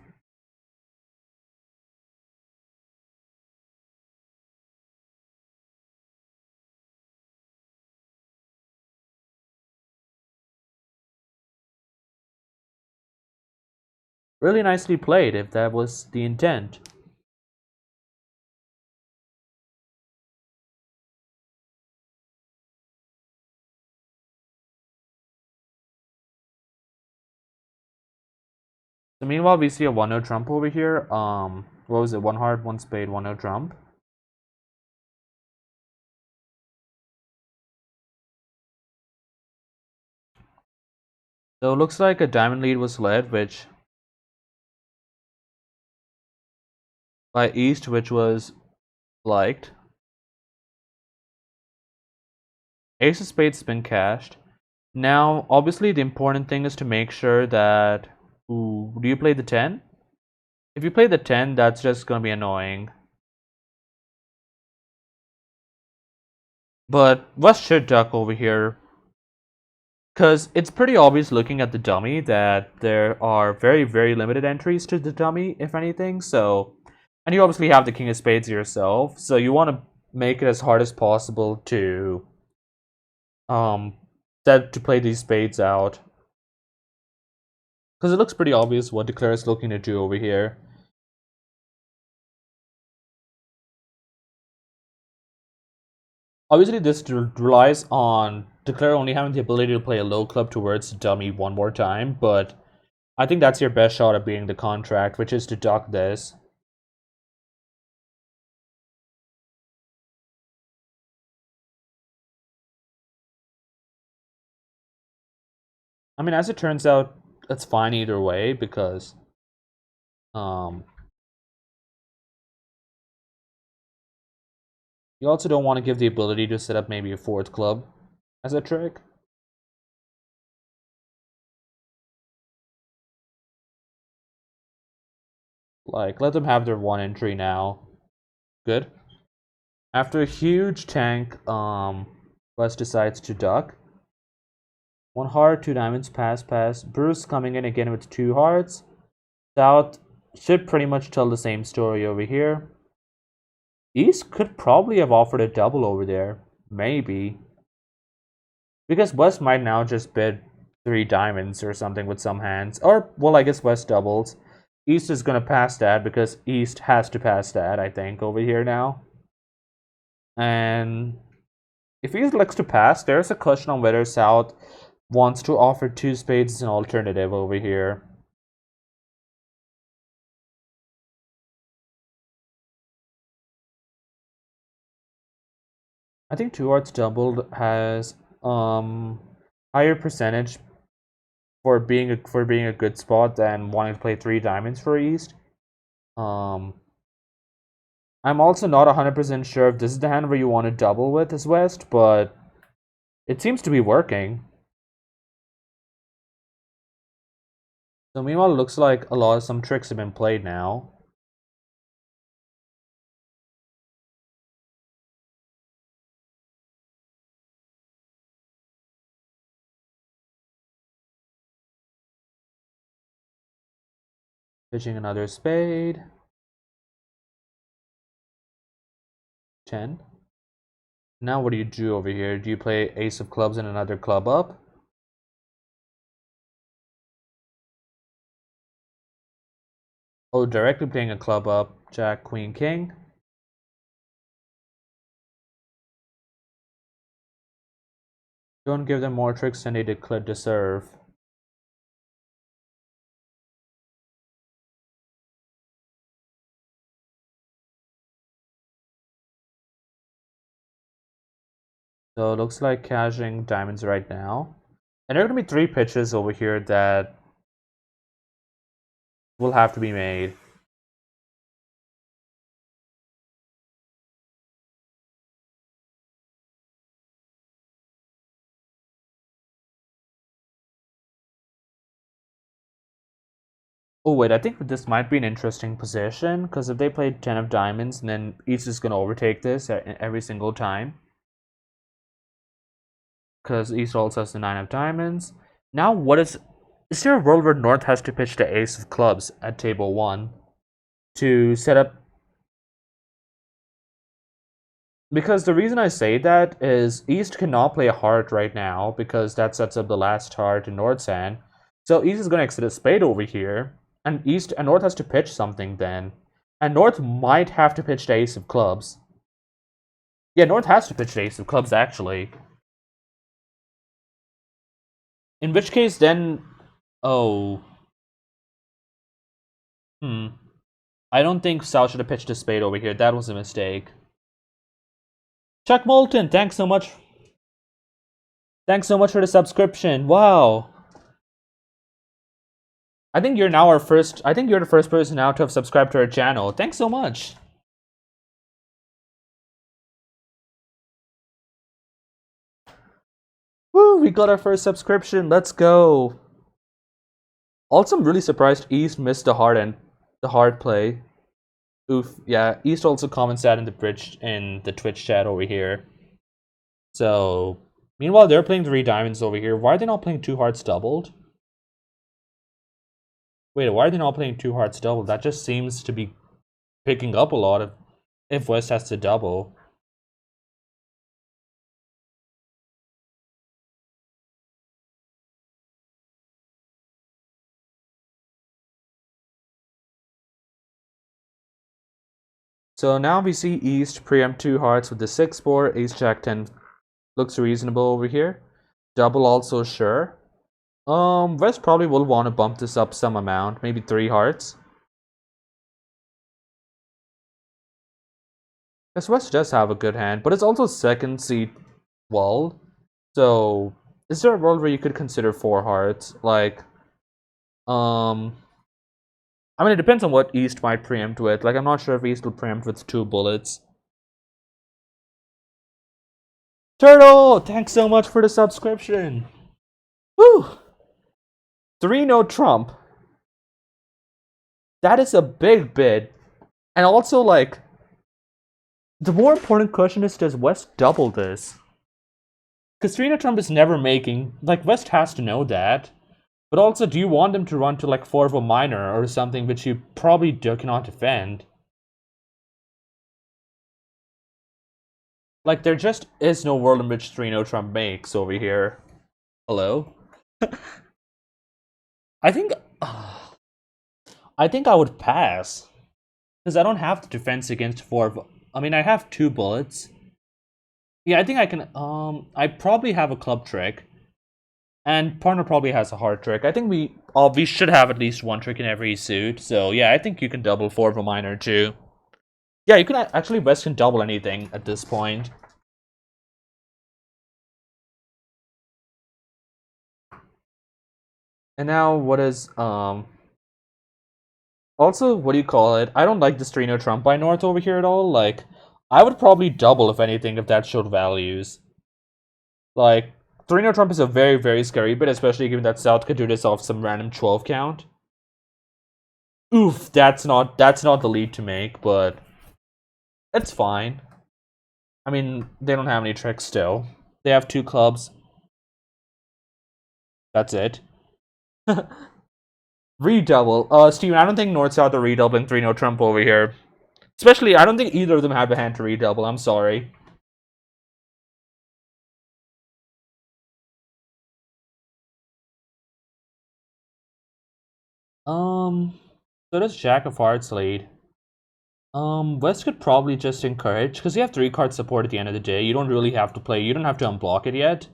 Really nicely played, if that was the intent. So meanwhile, we see a 1-0 trump over here. What was it? 1 heart, 1 spade, 1-0 trump. So it looks like a diamond lead was led, which by East, which was liked. Ace of spades has been cashed. Now, obviously, the important thing is to make sure that... Ooh, do you play the 10? If you play the 10, that's just gonna be annoying. But West should duck over here. Because it's pretty obvious looking at the dummy that there are very, very limited entries to the dummy, if anything. So, and you obviously have the king of spades yourself. So you want to make it as hard as possible to play these spades out. Because it looks pretty obvious what Declare is looking to do over here. Obviously, this relies on Declare only having the ability to play a low club towards the dummy one more time, but I think that's your best shot at beating the contract, which is to duck this. I mean, as it turns out, it's fine either way, because you also don't want to give the ability to set up maybe a fourth club as a trick. Like, let them have their one entry now. Good. After a huge tank, West decides to duck. One heart, two diamonds, pass, pass. Bruce coming in again with two hearts. South should pretty much tell the same story over here. East could probably have offered a double over there. Maybe. Because West might now just bid 3 diamonds or something with some hands. Or, well, I guess West doubles. East is going to pass that because East has to pass that, I think, over here now. And if East likes to pass, there's a question on whether South wants to offer 2 spades as an alternative over here. I think 2 hearts doubled has higher percentage for being a good spot than wanting to play 3 diamonds for East. I'm also not 100% sure if this is the hand where you want to double with as West, but it seems to be working. So meanwhile, it looks like some tricks have been played now. Pitching another spade. 10. Now what do you do over here? Do you play ace of clubs and another club up? Oh, directly playing a club up. Jack, queen, king. Don't give them more tricks than they deserve. So it looks like cashing diamonds right now. And there are going to be 3 pitches over here that will have to be made. Oh wait, I think this might be an interesting position, because if they play 10 of diamonds, and then East is going to overtake this every single time. Because East also has the 9 of diamonds. Now what is there a world where North has to pitch the ace of clubs at table 1 to set up? Because the reason I say that is East cannot play a heart right now, because that sets up the last heart in North's hand. So East is going to exit a spade over here, and North has to pitch something then. And North might have to pitch the ace of clubs. Yeah, North has to pitch the ace of clubs, actually. In which case, then... Oh. I don't think South should have pitched a spade over here. That was a mistake. Chuck Moulton, thanks so much. Thanks so much for the subscription. Wow. I think you're now I think you're the first person now to have subscribed to our channel. Thanks so much. Woo, we got our first subscription. Let's go. Also, I'm really surprised East missed the hard play. Oof, yeah. East also comments that in the Twitch chat over here. So, meanwhile, they're playing 3 diamonds over here. Why are they not playing 2 hearts doubled? Wait, why are they not playing 2 hearts doubled? That just seems to be picking up a lot of if West has to double. So now we see East preempt 2 hearts with the 6-4, Ace Jack 10 looks reasonable over here. Double also sure. West probably will want to bump this up some amount, maybe 3 hearts. Because West does have a good hand, but it's also second seed wall. So is there a world where you could consider 4 hearts? Like, I mean, it depends on what East might preempt with. Like, I'm not sure if East will preempt with 2 bullets. Turtle, thanks so much for the subscription. Woo! 3-no Trump. That is a big bid. And also, like, the more important question is, does West double this? Because 3-no Trump is never making, like, West has to know that. But also, do you want them to run to, like, 4 of a minor or something which you probably cannot defend? Like, there just is no world in which 3-no Trump makes over here. Hello? I think... I think I would pass. Because I don't have the defense against 4. I mean, I have 2 bullets. Yeah, I think I can... I probably have a club trick. And partner probably has a hard trick. I think we should have at least 1 trick in every suit. So, yeah, I think you can double 4 of a minor, too. Yeah, you can actually West can double anything at this point. And now, what is... Also, what do you call it? I don't like the 3-no Trump by North over here at all. Like, I would probably double, if anything, if that showed values. Like, 3-no Trump is a very, very scary bit, especially given that South could do this off some random 12 count. Oof, that's not the lead to make, but it's fine. I mean, they don't have any tricks still. They have 2 clubs. That's it. Redouble. Steven, I don't think North-South are redoubling 3-no Trump over here. Especially, I don't think either of them have a hand to redouble. I'm sorry. So does Jack of Hearts lead? West could probably just encourage, because you have 3 card support at the end of the day. You don't really have to play, you don't have to unblock it yet.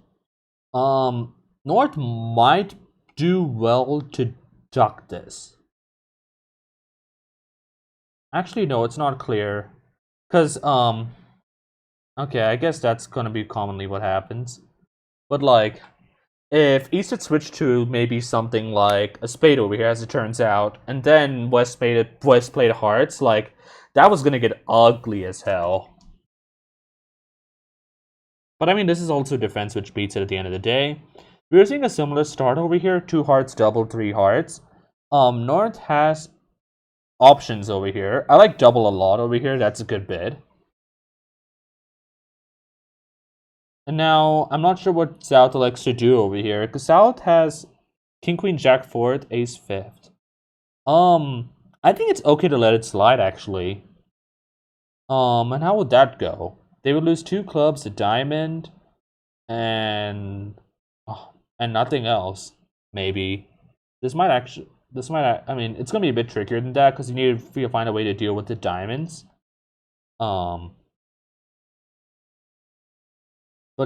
North might do well to duck this. Actually, no, it's not clear. Because, okay, I guess that's gonna be commonly what happens. But, like, if East had switched to maybe something like a spade over here, as it turns out, and then West played hearts, like, that was gonna get ugly as hell. But I mean, this is also defense which beats it at the end of the day. We're seeing a similar start over here. 2 hearts, double, 3 hearts. North has options over here. I like double a lot over here. That's a good bid. And now, I'm not sure what South elects to do over here. Because South has King, Queen, Jack 4th, Ace 5th. I think it's okay to let it slide, actually. And how would that go? They would lose 2 clubs, a diamond, and nothing else. Maybe this might I mean, it's gonna be a bit trickier than that because you need to find a way to deal with the diamonds. But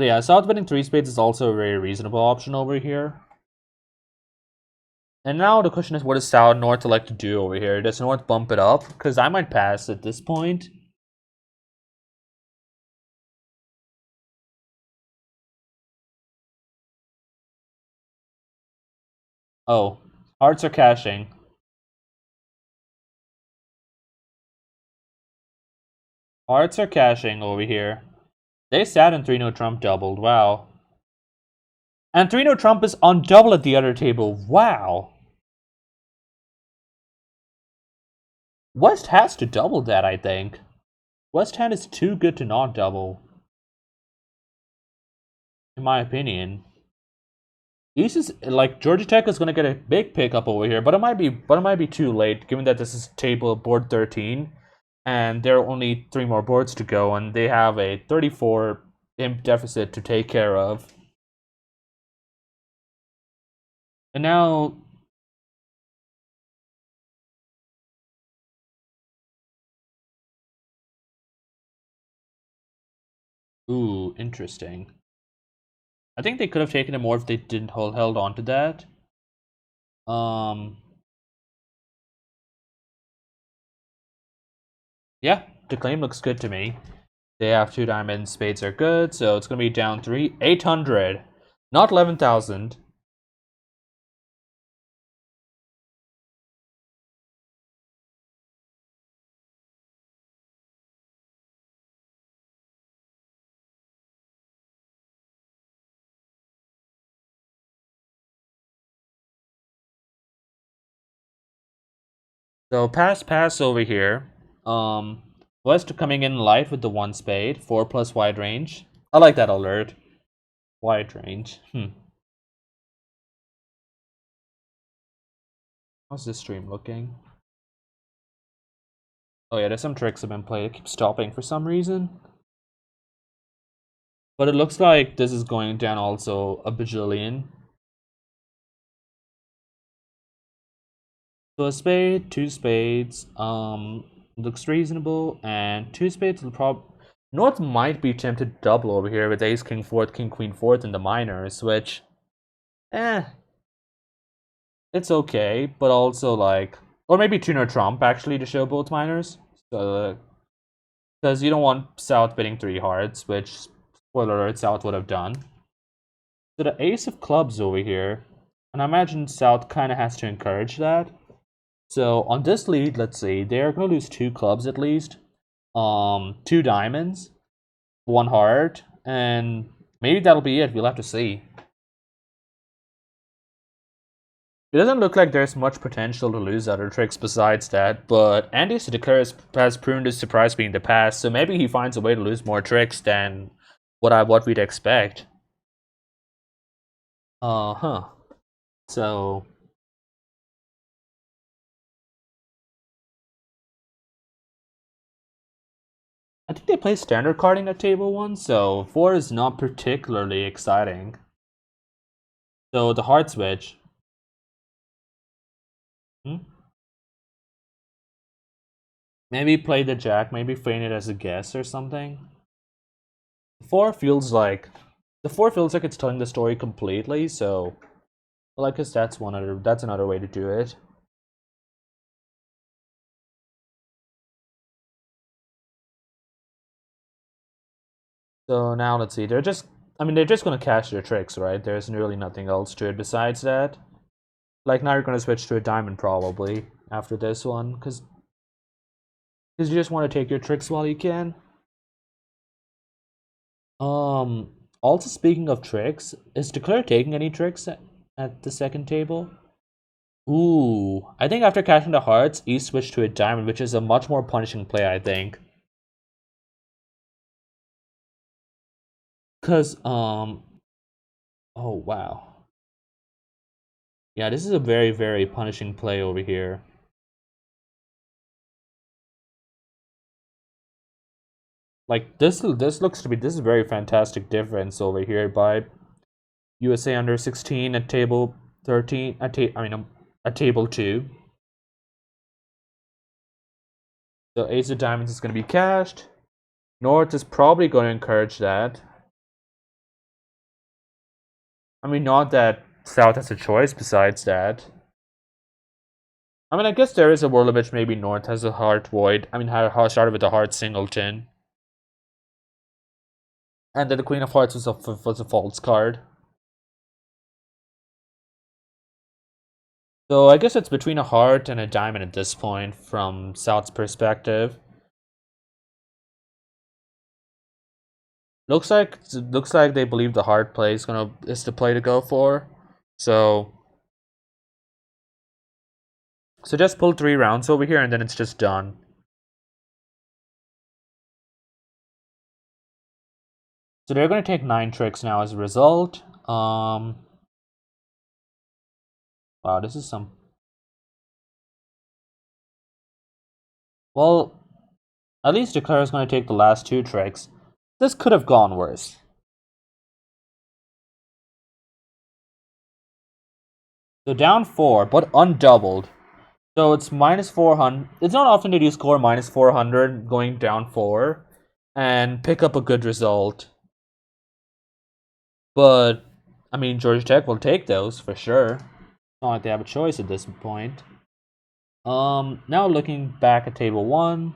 yeah, South betting 3 spades is also a very reasonable option over here. And now the question is, what does South North elect to do over here? Does North bump it up? Because I might pass at this point. Oh, hearts are cashing. Hearts are cashing over here. They sat in 3-no Trump doubled. Wow. And 3-no trump is on double at the other table. Wow. West has to double that, I think. West hand is too good to not double, in my opinion. East is like Georgia Tech is gonna get a big pickup over here, but it might be too late, given that this is table board 13, and there are only 3 more boards to go, and they have a 34 imp deficit to take care of. And now, ooh, interesting. I think they could have taken it more if they didn't held on to that. Um, yeah, the claim looks good to me. They have 2 diamonds, spades are good, so it's gonna be down 3, 800, not 11,000. So pass over here. Um, West coming in light with the 1 spade, 4 plus wide range. I like that alert. Wide range. How's this stream looking? Oh yeah, there's some tricks have been played. It keeps stopping for some reason. But it looks like this is going down also a bajillion. So a spade, 2 spades, looks reasonable, and 2 spades will North might be tempted to double over here with ace, king, fourth, king, queen, fourth in the minors, which, eh, it's okay, but also like, or maybe tuner trump actually to show both minors. So, because you don't want South bidding 3 hearts, which, spoiler alert, South would have done. So the ace of clubs over here, and I imagine South kind of has to encourage that. So on this lead, let's see, they're gonna lose 2 clubs at least, 2 diamonds, 1 heart, and maybe that'll be it. We'll have to see. It doesn't look like there's much potential to lose other tricks besides that, but Andy Sidekar has proven to surprise me in the past, so maybe he finds a way to lose more tricks than what we'd expect. Huh. So I think they play standard carding at table 1, so 4 is not particularly exciting. So the hard switch. Hmm? Maybe play the jack, maybe feign it as a guess or something. The 4 feels like it's telling the story completely, so well, I guess that's another way to do it. So now let's see. They're just gonna cash their tricks, right? There's really nothing else to it besides that. Like now you're gonna switch to a diamond probably after this one, because you just want to take your tricks while you can. Also speaking of tricks, is Declare taking any tricks at the second table? Ooh, I think after cashing the hearts, he switched to a diamond, which is a much more punishing play, I think. Cause oh wow. Yeah, this is a very, very punishing play over here. Like this looks to be this is very fantastic difference over here by USA under 16 at table 13 at table 2. So ace of diamonds is going to be cashed. North is probably going to encourage that. I mean, not that South has a choice besides that. I mean, I guess there is a world in which maybe North has a heart void. I mean, how started with a heart singleton. And then the Queen of Hearts was a false card. So I guess it's between a heart and a diamond at this point from South's perspective. Looks like they believe the hard play is the play to go for. So just pull 3 rounds over here and then it's just done. So they're gonna take 9 tricks now as a result. Wow, this is some. Well, at least Declare is gonna take the last 2 tricks. This could have gone worse. So down 4, but undoubled. So it's minus 400. It's not often that you score minus 400 going down 4 and pick up a good result. But, I mean, Georgia Tech will take those for sure. It's not like they have a choice at this point. Now looking back at table 1.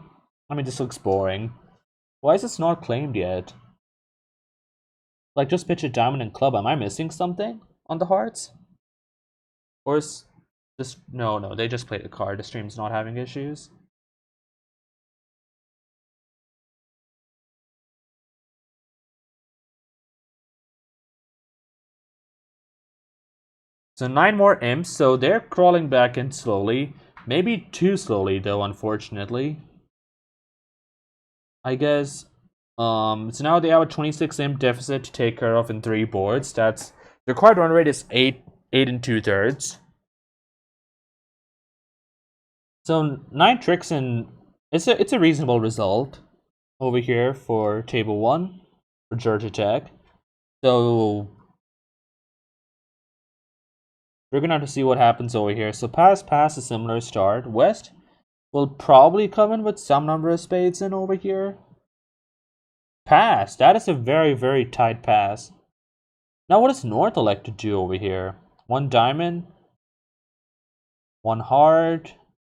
I mean, this looks boring. Why is this not claimed yet? Like, just pitch a diamond and club. Am I missing something on the hearts? Or is this... No, they just played a card. The stream's not having issues. So 9 more imps, so they're crawling back in slowly. Maybe too slowly, though, unfortunately. I guess. So now they have a 26 imp deficit to take care of in 3 boards. That's the required run rate is 8 and 2/3. So 9 tricks and it's a reasonable result over here for table 1 for Georgia Tech. So we're gonna have to see what happens over here. So pass, a similar start. West will probably come in with some number of spades in over here. Pass. That is a very, very tight pass. Now what does North elect to do over here? 1 diamond, 1 heart,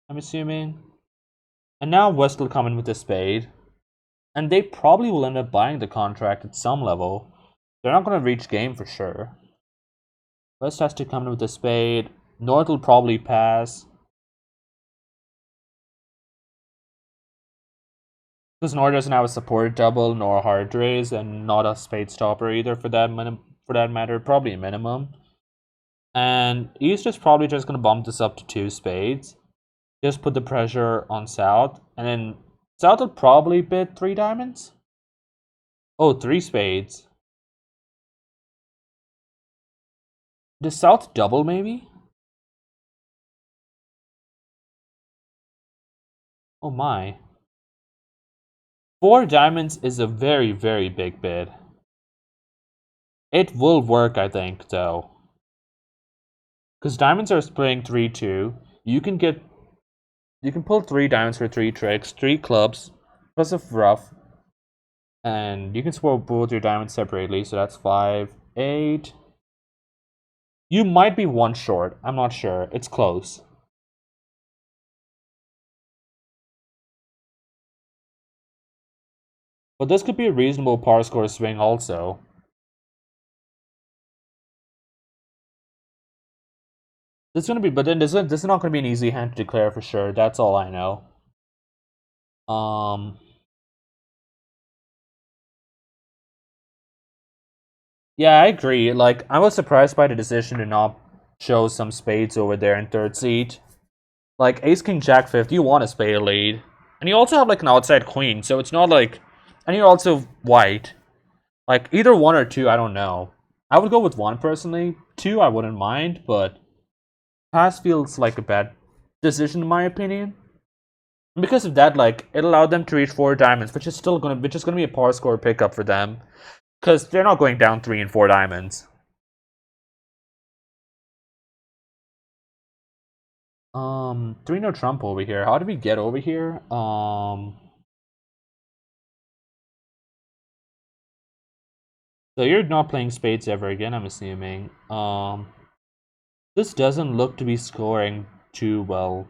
I'm assuming. And now West will come in with a spade. And they probably will end up buying the contract at some level. They're not going to reach game for sure. West has to come in with a spade. North will probably pass. Because North doesn't have a support double nor a hard raise and not a spade stopper either for that matter. Probably a minimum. And East is probably just going to bump this up to 2 spades. Just put the pressure on South. And then South will probably bid 3 diamonds. Oh, 3 spades. Does South double maybe? Oh my. 4 diamonds is a very, very big bid. It will work, I think, though. Because diamonds are splitting 3-2. You can pull 3 diamonds for 3 tricks, 3 clubs, plus a rough. And you can score both your diamonds separately, so that's 5, 8. You might be 1 short. I'm not sure. It's close. But this could be a reasonable par score swing also. This is gonna be, but then this is not gonna be an easy hand to declare for sure. That's all I know. Yeah, I agree. Like, I was surprised by the decision to not show some spades over there in 3rd seat. Like, Ace King Jack 5th, you want a spade lead, and you also have like an outside queen, so it's not like, and you're also white. Like, either 1 or 2, I don't know. I would go with 1 personally. 2, I wouldn't mind, but pass feels like a bad decision in my opinion. And because of that, like, it allowed them to reach 4 diamonds, which is gonna be a par score pickup for them, because they're not going down 3 and 4 diamonds. 3 no trump over here. How did we get over here? So you're not playing spades ever again, I'm assuming. This doesn't look to be scoring too well.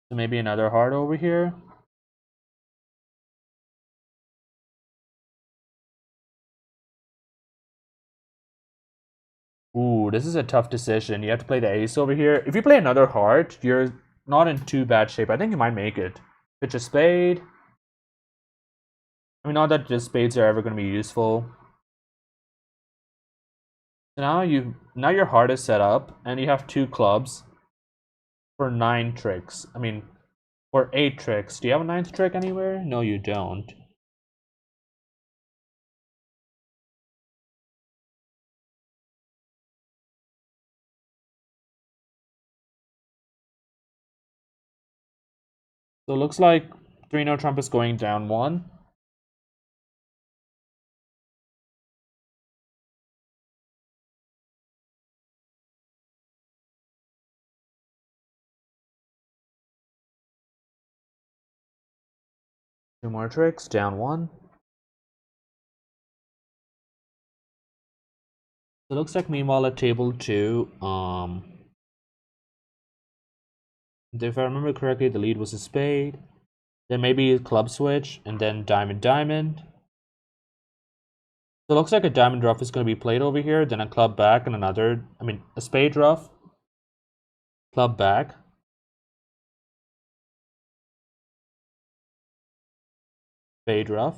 So maybe another heart over here. Ooh, this is a tough decision. You have to play the ace over here. If you play another heart, you're not in too bad shape. I think you might make it. Pitch a spade. I mean, not that just spades are ever going to be useful. So now your heart is set up, and you have 2 clubs for 9 tricks. I mean, for 8 tricks. Do you have a 9th trick anywhere? No, you don't. So it looks like 3-no trump is going down 1. Two more tricks, down 1. So it looks like meanwhile at table 2, if I remember correctly, the lead was a spade. Then maybe a club switch, and then diamond, diamond. So it looks like a diamond ruff is going to be played over here, then a club back, and a spade ruff. Club back. Spade ruff.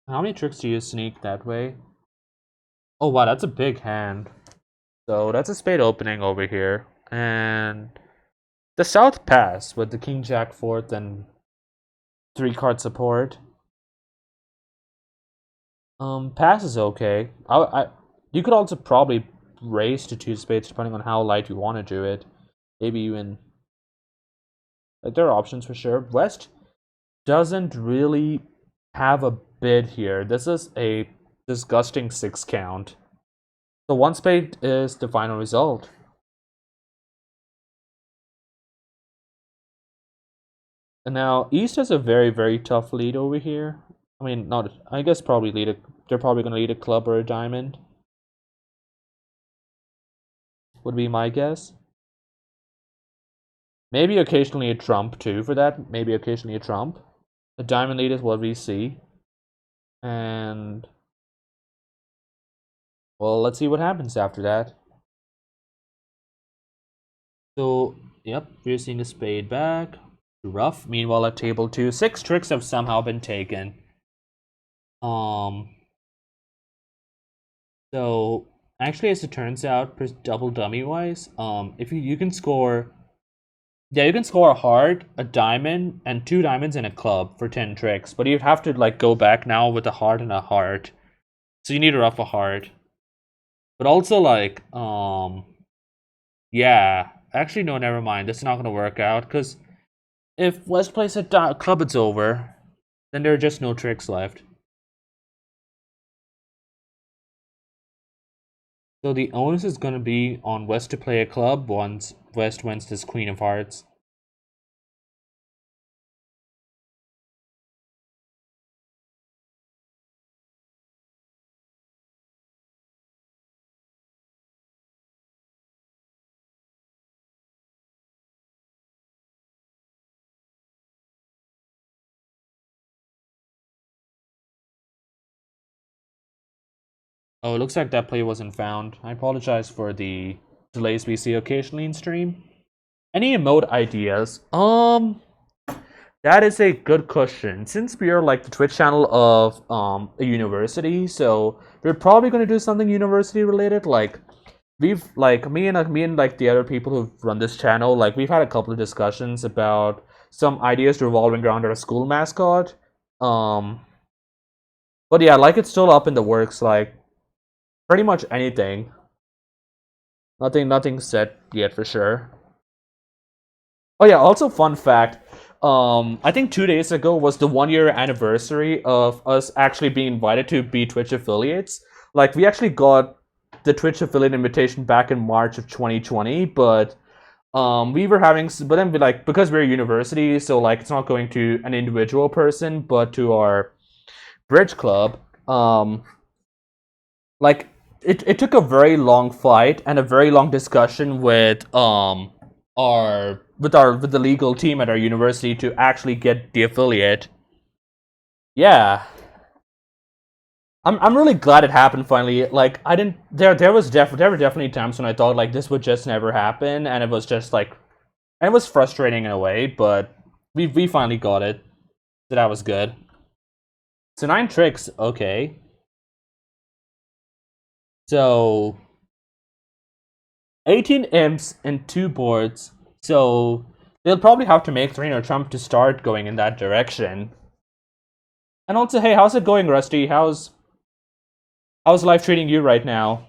How many tricks do you sneak that way? Oh wow, that's a big hand. So that's a spade opening over here. And the south pass with the king jack fourth and 3-card support. Pass is okay. You could also probably raise to 2 spades depending on how light you want to do it. Maybe even like there are options for sure. West doesn't really have a bid here. This is a disgusting 6 count. So 1 spade is the final result. And now East has a very, very tough lead over here. I mean, not. I guess probably they're probably going to lead a club or a diamond. Would be my guess. Maybe occasionally a trump too for that. Maybe occasionally a trump. The diamond lead is what we see. And well, let's see what happens after that. So, yep, we're seeing a spade back. Rough. Meanwhile, at table 2, 6 tricks have somehow been taken. So actually, as it turns out, double dummy wise, if you can score, yeah, you can score a heart, a diamond, and 2 diamonds and a club for 10 tricks. But you'd have to like go back now with a heart and a heart. So you need to rough a heart. But also like, yeah, actually no, never mind. This is not gonna work out because if West plays a club, it's over. Then there are just no tricks left. So the onus is going to be on West to play a club once West wins this Queen of Hearts. Oh, it looks like that play wasn't found. I apologize for the delays we see occasionally in stream. Any emote ideas? That is a good question. Since we are like the Twitch channel of a university, so we're probably going to do something university related. Like we've like me and like the other people who've run this channel, like we've had a couple of discussions about some ideas revolving around our school mascot. But yeah, like it's still up in the works. Like pretty much anything. Nothing set yet for sure. Oh yeah, also fun fact. I think 2 days ago was the 1-year anniversary of us actually being invited to be Twitch affiliates. Like we actually got the Twitch affiliate invitation back in March of 2020, but we were having, but then like because we're a university, so like it's not going to an individual person, but to our bridge club. Like it took a very long fight and a very long discussion with with the legal team at our university to actually get the affiliate. Yeah, I'm really glad it happened finally. Like I didn't there were definitely times when I thought like this would just never happen, and it was just like and it was frustrating in a way, but we finally got it, so that was good. So 9 tricks, okay. So 18 imps and 2 boards. So they'll probably have to make Trump to start going in that direction. And also, hey, how's it going, Rusty? How's life treating you right now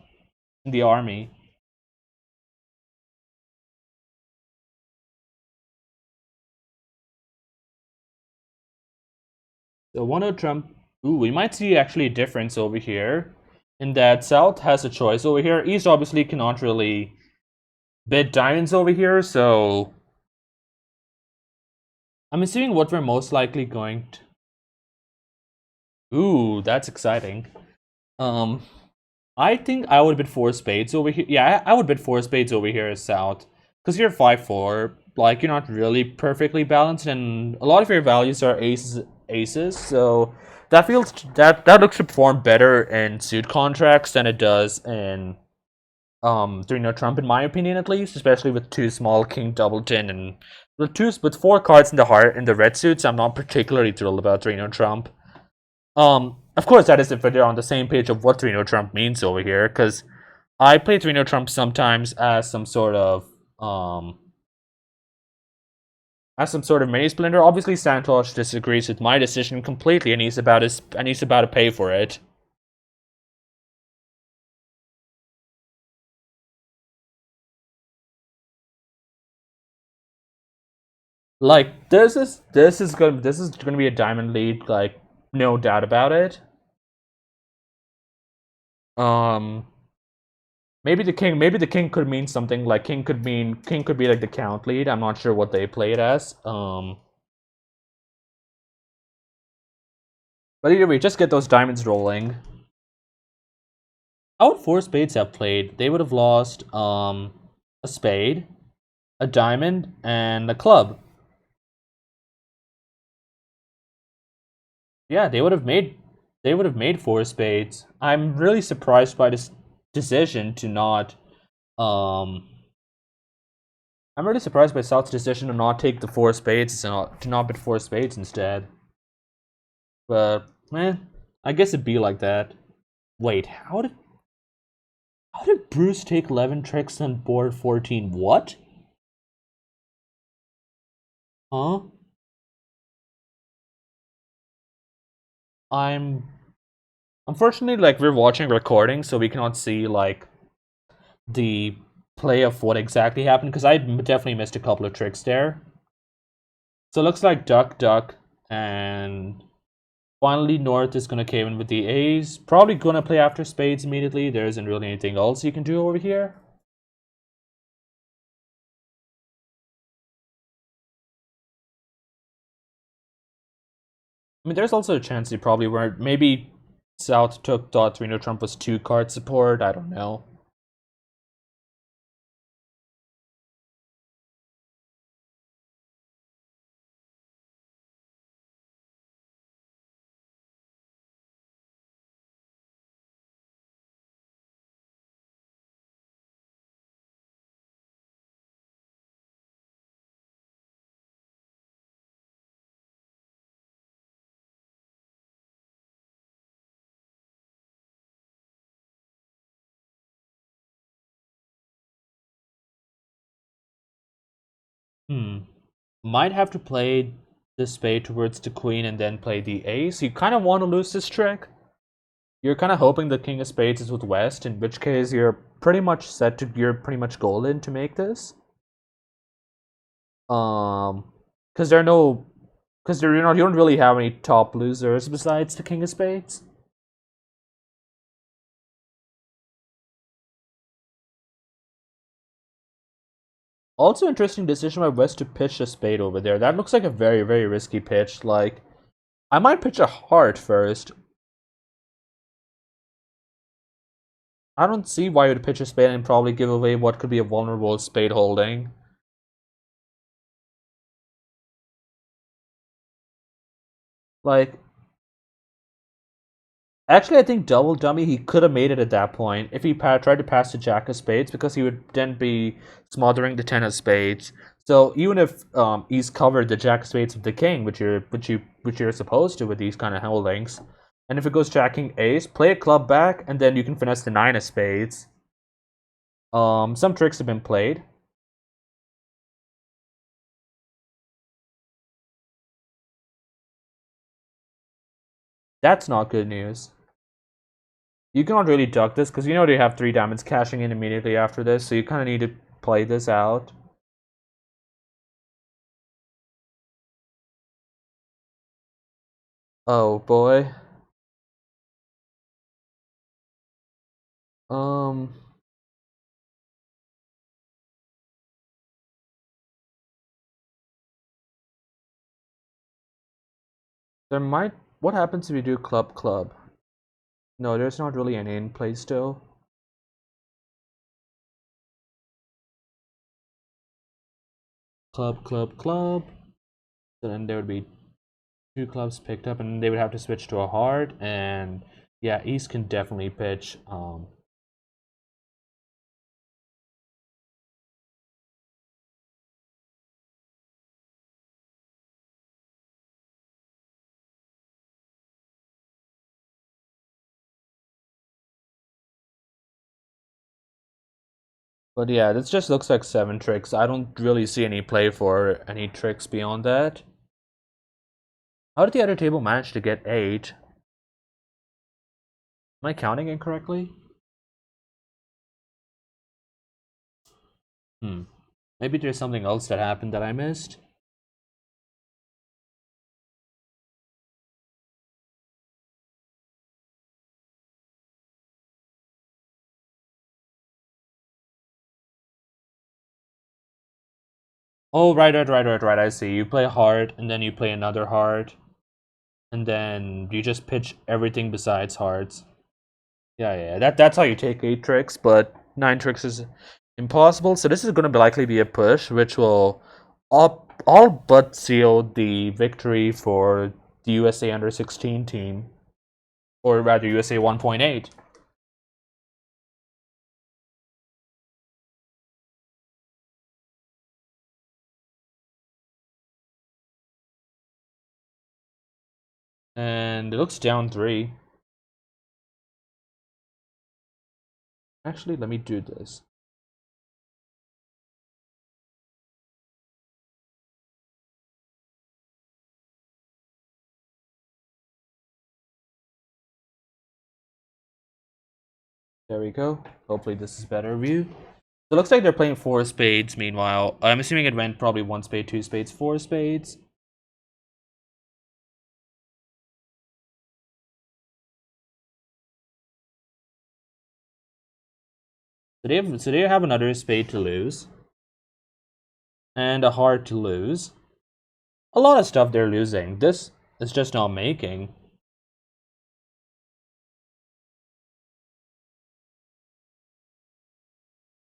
in the army? So 1 Trump. Ooh, we might see actually a difference over here. In that South has a choice over here. East obviously cannot really bid diamonds over here, so I'm assuming what we're most likely going to. Ooh, that's exciting. Um, I think I would bid 4 spades over here. Yeah, I would bid 4 spades over here as South. Because you're 5-4. Like, you're not really perfectly balanced, and a lot of your values are aces, so that looks to perform better in suit contracts than it does in during Trump, in my opinion at least, especially with 2 small king doubleton and with 4 cards in the heart in the red suits. I'm not particularly thrilled about Trump. Of course, that is if they're on the same page of what Trump means over here, because I play Trump sometimes as some sort of mini splinter. Obviously, Santosh disagrees with my decision completely, and he's about to pay for it. Like this is gonna be a diamond lead, like no doubt about it. Um, maybe the king could mean something like king could be like the count lead. I'm not sure what they play it as. But either way, just get those diamonds rolling. How would 4 spades have played? They would have lost a spade, a diamond, and a club. Yeah, they would have made 4 spades. I'm really surprised by this decision to not um I'm really surprised by South's decision to not take the 4 spades and to not bid 4 spades instead. But I guess it'd be like that. Wait, how did Bruce take 11 tricks on board 14? What? Huh? I'm unfortunately like we're watching recording, so we cannot see like the play of what exactly happened because I definitely missed a couple of tricks there. So it looks like duck, duck, and finally North is gonna cave in with the A's. Probably gonna play after spades immediately. There isn't really anything else you can do over here. I mean, there's also a chance he probably weren't. Maybe South thought Trump was 2 card support. I don't know. Hmm. Might have to play the spade towards the queen and then play the ace. You kind of want to lose this trick. You're kind of hoping the king of spades is with West, in which case you're pretty much you're pretty much golden to make this. Because there are no, because you don't really have any top losers besides the king of spades. Also, interesting decision by West to pitch a spade over there. That looks like a very, very risky pitch. Like, I might pitch a heart first. I don't see why you would pitch a spade and probably give away what could be a vulnerable spade holding. Like, actually, I think double dummy, he could have made it at that point if he tried to pass the jack of spades because he would then be smothering the ten of spades. So even if he's covered the jack of spades with the king, which you're supposed to with these kind of holdings, and if it goes jacking ace, play a club back, and then you can finesse the nine of spades. Some tricks have been played. That's not good news. You cannot really duck this because you know they have three diamonds cashing in immediately after this, so you kind of need to play this out. Oh boy. Um, there might. What happens if you do club club? No, there's not really any in play still. Club club club. So then there would be two clubs picked up, and they would have to switch to a heart. And yeah, East can definitely pitch. But yeah, this just looks like seven tricks. I don't really see any play for any tricks beyond that. How did the other table manage to get eight? Am I counting incorrectly? Hmm. Maybe there's something else that happened that I missed. Oh, right. I see. You play heart, and then you play another heart, and then you just pitch everything besides hearts. Yeah. That's how you take eight tricks, but nine tricks is impossible. So this is going to likely be a push, which will all but seal the victory for the USA under 16 team, or rather USA 1.8. And it looks down three. Actually, let me do this. There we go. Hopefully this is better view. So it looks like they're playing four spades. Meanwhile, I'm assuming it went probably one spade, two spades, four spades. So they have another spade to lose and a heart to lose. A lot of stuff they're losing. This is just not making.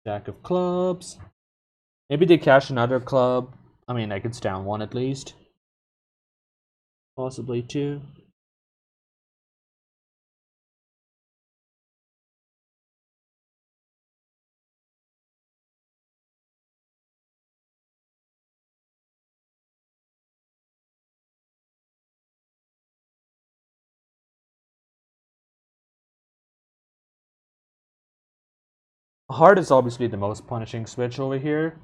Jack of clubs. Maybe they cash another club. I mean, I could down one at least. Possibly two. A heart is obviously the most punishing switch over here.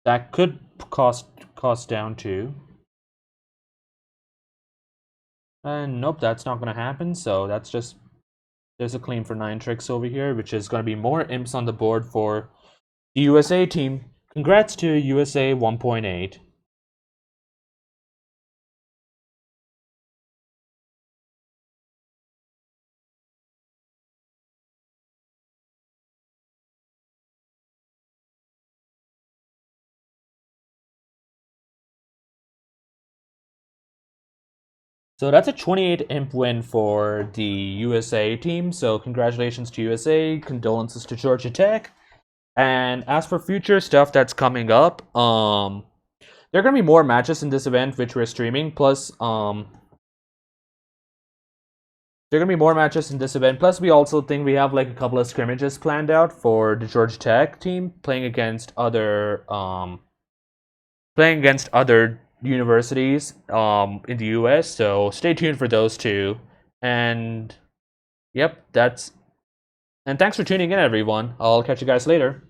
That could cost down two. And nope, that's not gonna happen. So that's just there's a clean for nine tricks over here, which is gonna be more imps on the board for the USA team. Congrats to USA 1.8. So that's a 28 imp win for the USA team. So congratulations to USA, condolences to Georgia Tech. And as for future stuff that's coming up, there are gonna be more matches in this event which we're streaming. Plus, there are gonna be more matches in this event. Plus, we also think we have like a couple of scrimmages planned out for the Georgia Tech team playing against other universities in the US. So stay tuned for those two. And yep, and thanks for tuning in, everyone. I'll catch you guys later.